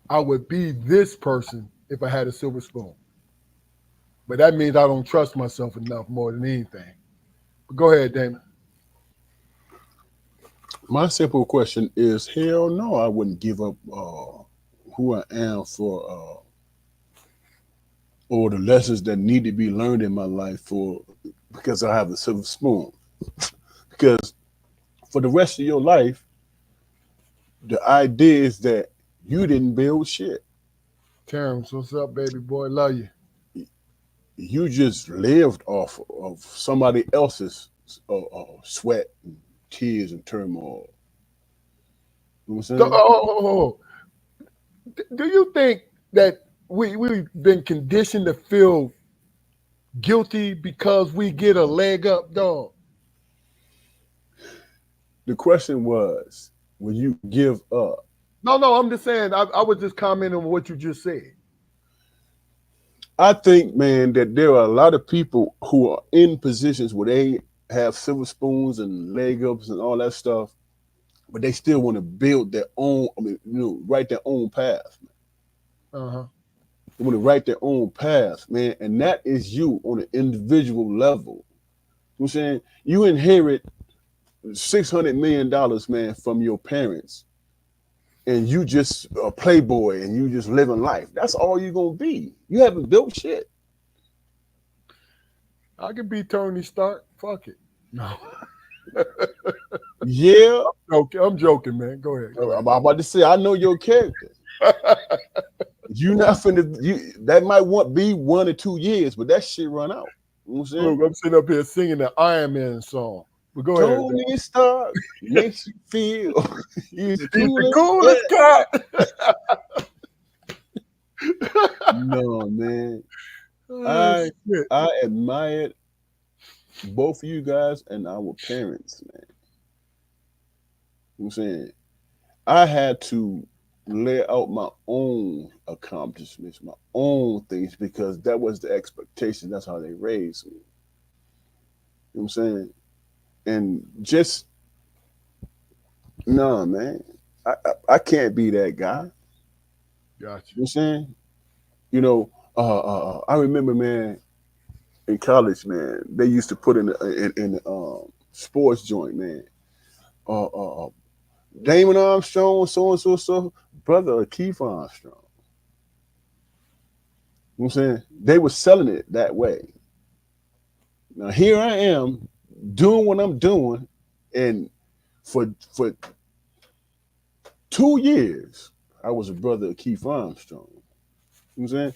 Speaker 1: I would be this person if I had a silver spoon. But that means I don't trust myself enough more than anything. But go ahead, Damon.
Speaker 3: My simple question is hell no, I wouldn't give up who I am for or the lessons that need to be learned in my life for because I have the silver spoon. Because for the rest of your life, the idea is that you didn't build shit.
Speaker 1: Terrence, what's up, baby boy? Love you.
Speaker 3: You just lived off of somebody else's sweat and tears and turmoil. You know what I'm
Speaker 1: So,
Speaker 3: saying?
Speaker 1: do you think that we've been conditioned to feel guilty because we get a leg up, dog?
Speaker 3: The question was, will you give up?
Speaker 1: No, I'm just saying. I was just commenting on what you just said.
Speaker 3: I think, man, that there are a lot of people who are in positions where they have silver spoons and leg ups and all that stuff, but they still want to build their own. I mean, write their own path.
Speaker 1: Uh huh.
Speaker 3: They want to write their own path, man, and that is you on an individual level. You know what I'm saying? You inherit $600 million, man, from your parents, and you just a playboy and you just living life. That's all you're gonna be. You haven't built shit.
Speaker 1: I could be Tony Stark. Fuck it. No.
Speaker 3: Yeah,
Speaker 1: Okay, I'm joking, man. Go ahead. Go
Speaker 3: I'm about to say I know your character.
Speaker 1: ahead.
Speaker 3: You not finna. That might be 1 or 2 years, but that shit run out. You know what I'm saying?
Speaker 1: Look, I'm sitting up here singing the Iron Man song. But go ahead.
Speaker 3: Tony Stark makes you feel he's the
Speaker 1: He's the
Speaker 3: coolest.
Speaker 1: coolest cat.
Speaker 3: No, man.
Speaker 1: Oh,
Speaker 3: I
Speaker 1: shit.
Speaker 3: I admired both of you guys and our parents, man. You know what I'm saying? I had to lay out my own accomplishments, my own things, because that was the expectation. That's how they raised me. You know what I'm saying? And just, no, man. I can't be that guy.
Speaker 1: Gotcha.
Speaker 3: You know what I'm saying? You know, I remember, man, in college, man, they used to put in the sports joint, man. Uh, uh, uh, Damon Armstrong, so and so, so brother of Keith Armstrong. You know what I'm saying? They were selling it that way. Now here I am doing what I'm doing, and for 2 years I was a brother of Keith Armstrong. You know what I'm saying?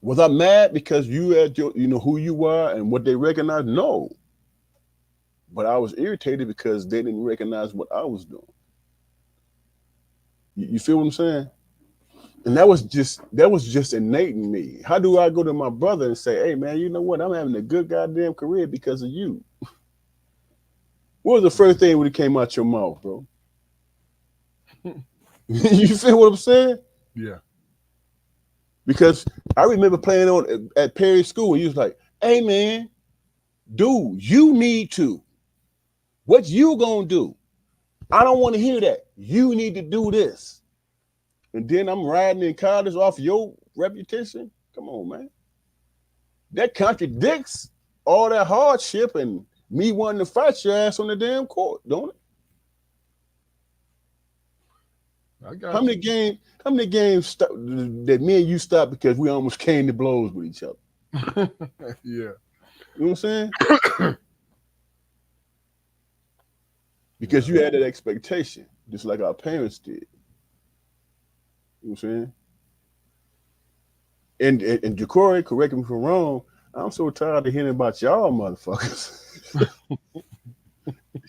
Speaker 3: Was I mad because you had your, you know who you are and what they recognized? No, but I was irritated because they didn't recognize what I was doing. You feel what I'm saying? And that was just innate in me. How do I go to my brother and say, "Hey, man, you know what? I'm having a good goddamn career because of you." What was the first thing when it came out your mouth, bro? You feel what I'm saying?
Speaker 1: Yeah.
Speaker 3: Because I remember playing on at Perry School, and he was like, "Hey, man, dude, you need to. What you gonna do? I don't want to hear that. You need to do this." And then I'm riding in college off your reputation. Come on, man. That contradicts all that hardship and me wanting to fight your ass on the damn court, don't it?
Speaker 1: I got you.
Speaker 3: How many games that me and you stopped because we almost came to blows with each other?
Speaker 1: Yeah.
Speaker 3: You know what I'm saying? Because you had that expectation, just like our parents did. You know what I'm saying? And Jacory, correct me if I'm wrong, I'm so tired of hearing about y'all motherfuckers.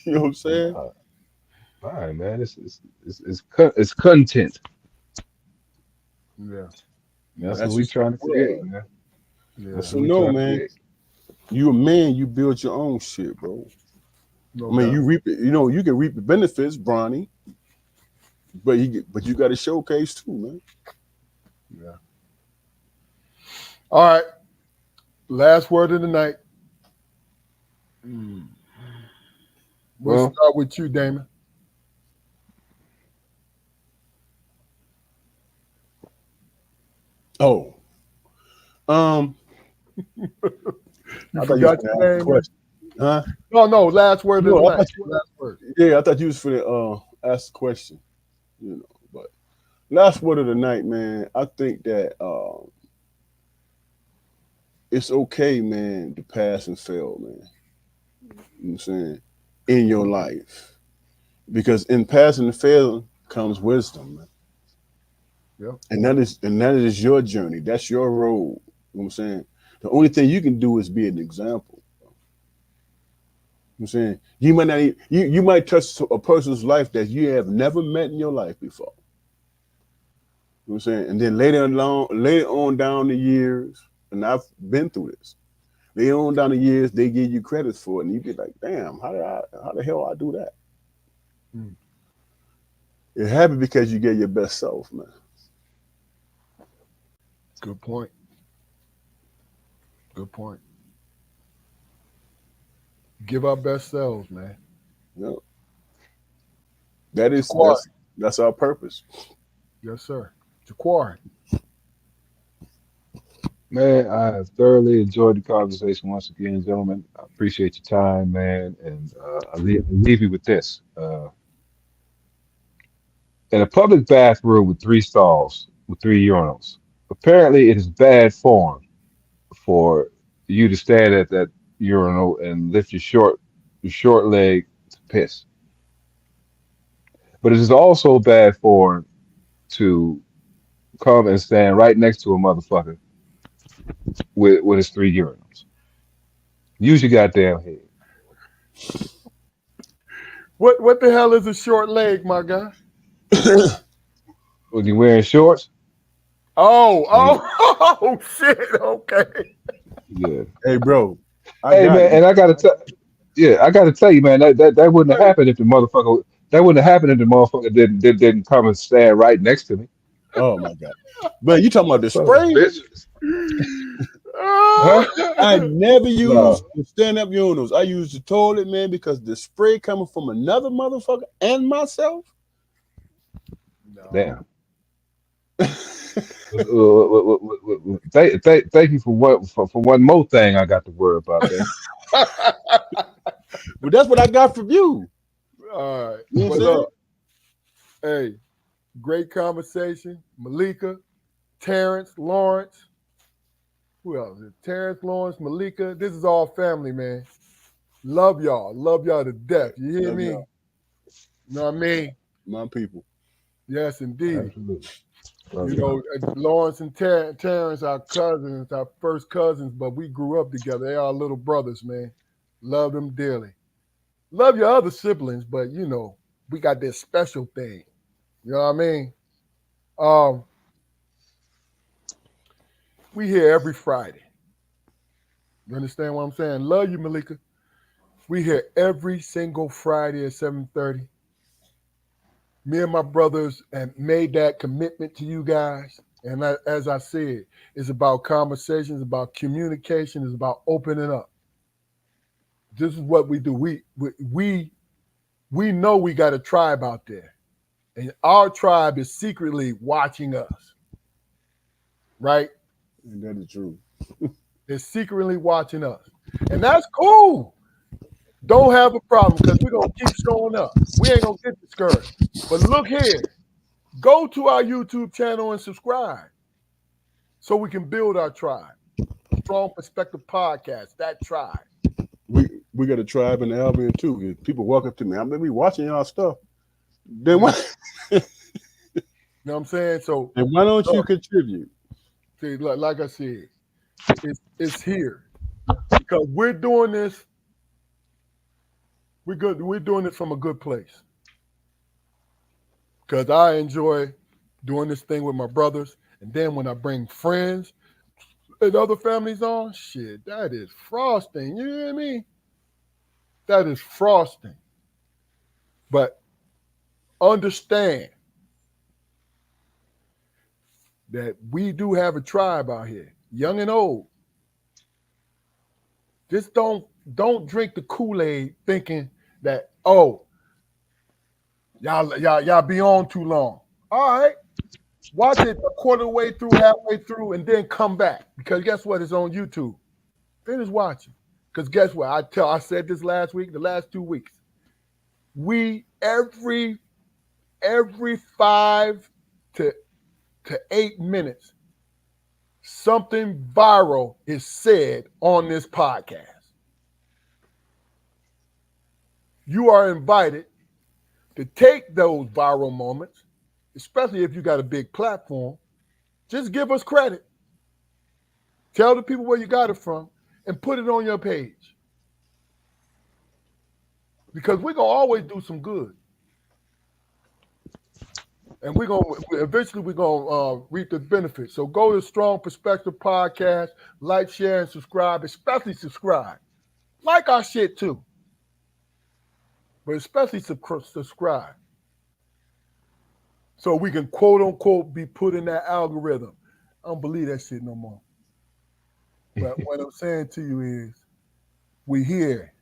Speaker 3: You know what I'm saying?
Speaker 2: Fine, man. It's content.
Speaker 1: Yeah.
Speaker 2: That's what
Speaker 3: That's
Speaker 2: we
Speaker 3: just
Speaker 2: trying to create, man.
Speaker 1: Yeah.
Speaker 2: That's
Speaker 3: so
Speaker 2: what we
Speaker 3: no,
Speaker 2: trying to
Speaker 3: man.
Speaker 2: create.
Speaker 3: You a man, you build your own shit, bro.
Speaker 1: No
Speaker 3: I mean,
Speaker 1: doubt.
Speaker 3: you reap it. You know, you can reap the benefits, Bronny, but you got to showcase too, man.
Speaker 1: Yeah. All right. Last word of the night. Mm. We'll
Speaker 2: Well,
Speaker 1: start with you, Damon.
Speaker 3: Oh, um,
Speaker 1: You
Speaker 3: I thought you was
Speaker 1: forgot
Speaker 3: going to
Speaker 1: your
Speaker 3: ask a
Speaker 1: name, man?
Speaker 3: question, huh?
Speaker 1: No, no. Last word of the
Speaker 3: No, I
Speaker 1: night.
Speaker 3: thought
Speaker 1: Last word.
Speaker 3: yeah, I thought you was for the ask a question, you know. But last word of the night, man. I think that it's okay, man, to pass and fail, man. You know what I'm saying? In your life. Because in passing and failing comes wisdom, man.
Speaker 1: Yep.
Speaker 3: And that is your journey. That's your road. You know what I'm saying? The only thing you can do is be an example. You know what I'm saying? You might not you might touch a person's life that you have never met in your life before. You know what I'm saying? And then later on down the years, and I've been through this. Later on down the years, they give you credit for it, and you be like, "Damn, how the hell I do that?"
Speaker 1: Mm.
Speaker 3: It happened because you gave your best self, man.
Speaker 1: Good point. Good point. Give our best selves, man.
Speaker 3: You know, that is
Speaker 1: Jaquar.
Speaker 3: that's our purpose.
Speaker 1: Yes, sir. Jaquar.
Speaker 2: man, I have thoroughly enjoyed the conversation once again, gentlemen. I appreciate your time, man, and I'll leave you with this. In a public bathroom with three stalls, with three urinals, apparently it is bad form for you to stand at that urinal and lift your short leg to piss. But it is also bad form to come and stand right next to a motherfucker with his three urinals. Use your goddamn head.
Speaker 1: What the hell is a short leg, my guy?
Speaker 2: When you're wearing shorts,
Speaker 1: Oh,
Speaker 2: you
Speaker 1: oh shit. Okay.
Speaker 2: good.
Speaker 3: Hey, bro, I
Speaker 2: Hey
Speaker 3: got
Speaker 2: man,
Speaker 3: you.
Speaker 2: and I gotta tell you, man, that wouldn't have happened if the motherfucker that wouldn't have happened if the motherfucker didn't come and stand right next to me.
Speaker 3: Oh my god, but you talking about the
Speaker 2: Son of a
Speaker 3: spray?
Speaker 2: bitch. Huh?
Speaker 3: I never use
Speaker 2: No.
Speaker 3: the stand up urinals. I use the toilet, man, because the spray coming from another motherfucker and myself.
Speaker 1: No.
Speaker 2: Damn. Thank you for one more thing I got to worry about there.
Speaker 3: But that's what I got from you.
Speaker 1: All right.
Speaker 3: You know
Speaker 1: Well,
Speaker 3: what I'm saying?
Speaker 1: look, hey, great conversation. Malika, Terrence, Lawrence. Who else? Terrence, Lawrence, Malika. This is all family, man. Love y'all. Love y'all to death. You hear
Speaker 3: Love
Speaker 1: me?
Speaker 3: y'all.
Speaker 1: You know what I mean?
Speaker 3: My people.
Speaker 1: Yes, indeed.
Speaker 2: Absolutely. Love
Speaker 1: You
Speaker 2: y'all.
Speaker 1: know, Lawrence and Terrence, our cousins, our first cousins, but we grew up together. They are little brothers, man. Love them dearly. Love your other siblings, but you know, we got this special thing. You know what I mean? Um, we here every Friday. You understand what I'm saying? Love you, Malika. We here every single Friday at 7:30. Me and my brothers have made that commitment to you guys. And as I said, it's about conversations, about communication, it's about opening up. This is what we do. We know we got a tribe out there, and our tribe is secretly watching us, right?
Speaker 3: And that is true.
Speaker 1: They're secretly watching us, and that's cool. Don't have a problem because we're gonna keep showing up. We ain't gonna get discouraged. But look here, go to our YouTube channel and subscribe so we can build our tribe. Strong Perspective Podcast, that tribe.
Speaker 3: We got a tribe in Albion too. If people walk up to me, I'm gonna be watching y'all stuff. Then why
Speaker 1: You know what I'm saying? So
Speaker 3: then why don't you
Speaker 1: look,
Speaker 3: contribute?
Speaker 1: see, like I said, it's here because we're doing this. We're good. We're doing it from a good place because I enjoy doing this thing with my brothers, and then when I bring friends and other families on, shit, that is frosting. You hear me? That is frosting. But understand that we do have a tribe out here, young and old. Just don't drink the Kool-Aid thinking that, oh, y'all be on too long. All right. Watch it a quarter way through, halfway through, and then come back. Because guess what? It's on YouTube. Finish watching. Because guess what? I said this last week, the last 2 weeks. We every 5 to 8 minutes, something viral is said on this podcast. You are invited to take those viral moments, especially if you got a big platform. Just give us credit. Tell the people where you got it from and put it on your page. Because we're gonna always do some good. And we're gonna reap the benefits. So go to Strong Perspective Podcast, like, share, and subscribe, especially subscribe. Like our shit too. But especially subscribe. So we can quote unquote be put in that algorithm. I don't believe that shit no more. But what I'm saying to you is we here.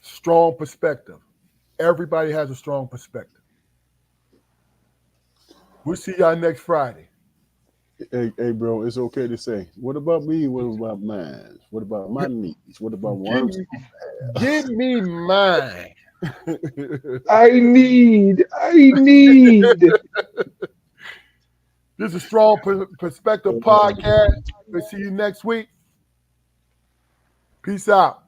Speaker 1: Strong perspective. Everybody has a strong perspective. We'll see y'all next Friday.
Speaker 3: Hey, bro, it's okay to say, what about me? What about mine? What about my needs? What about what
Speaker 1: Give
Speaker 3: I'm
Speaker 1: me, give me mine.
Speaker 2: I need.
Speaker 1: This is Strong Perspective Podcast. We'll see you next week. Peace out.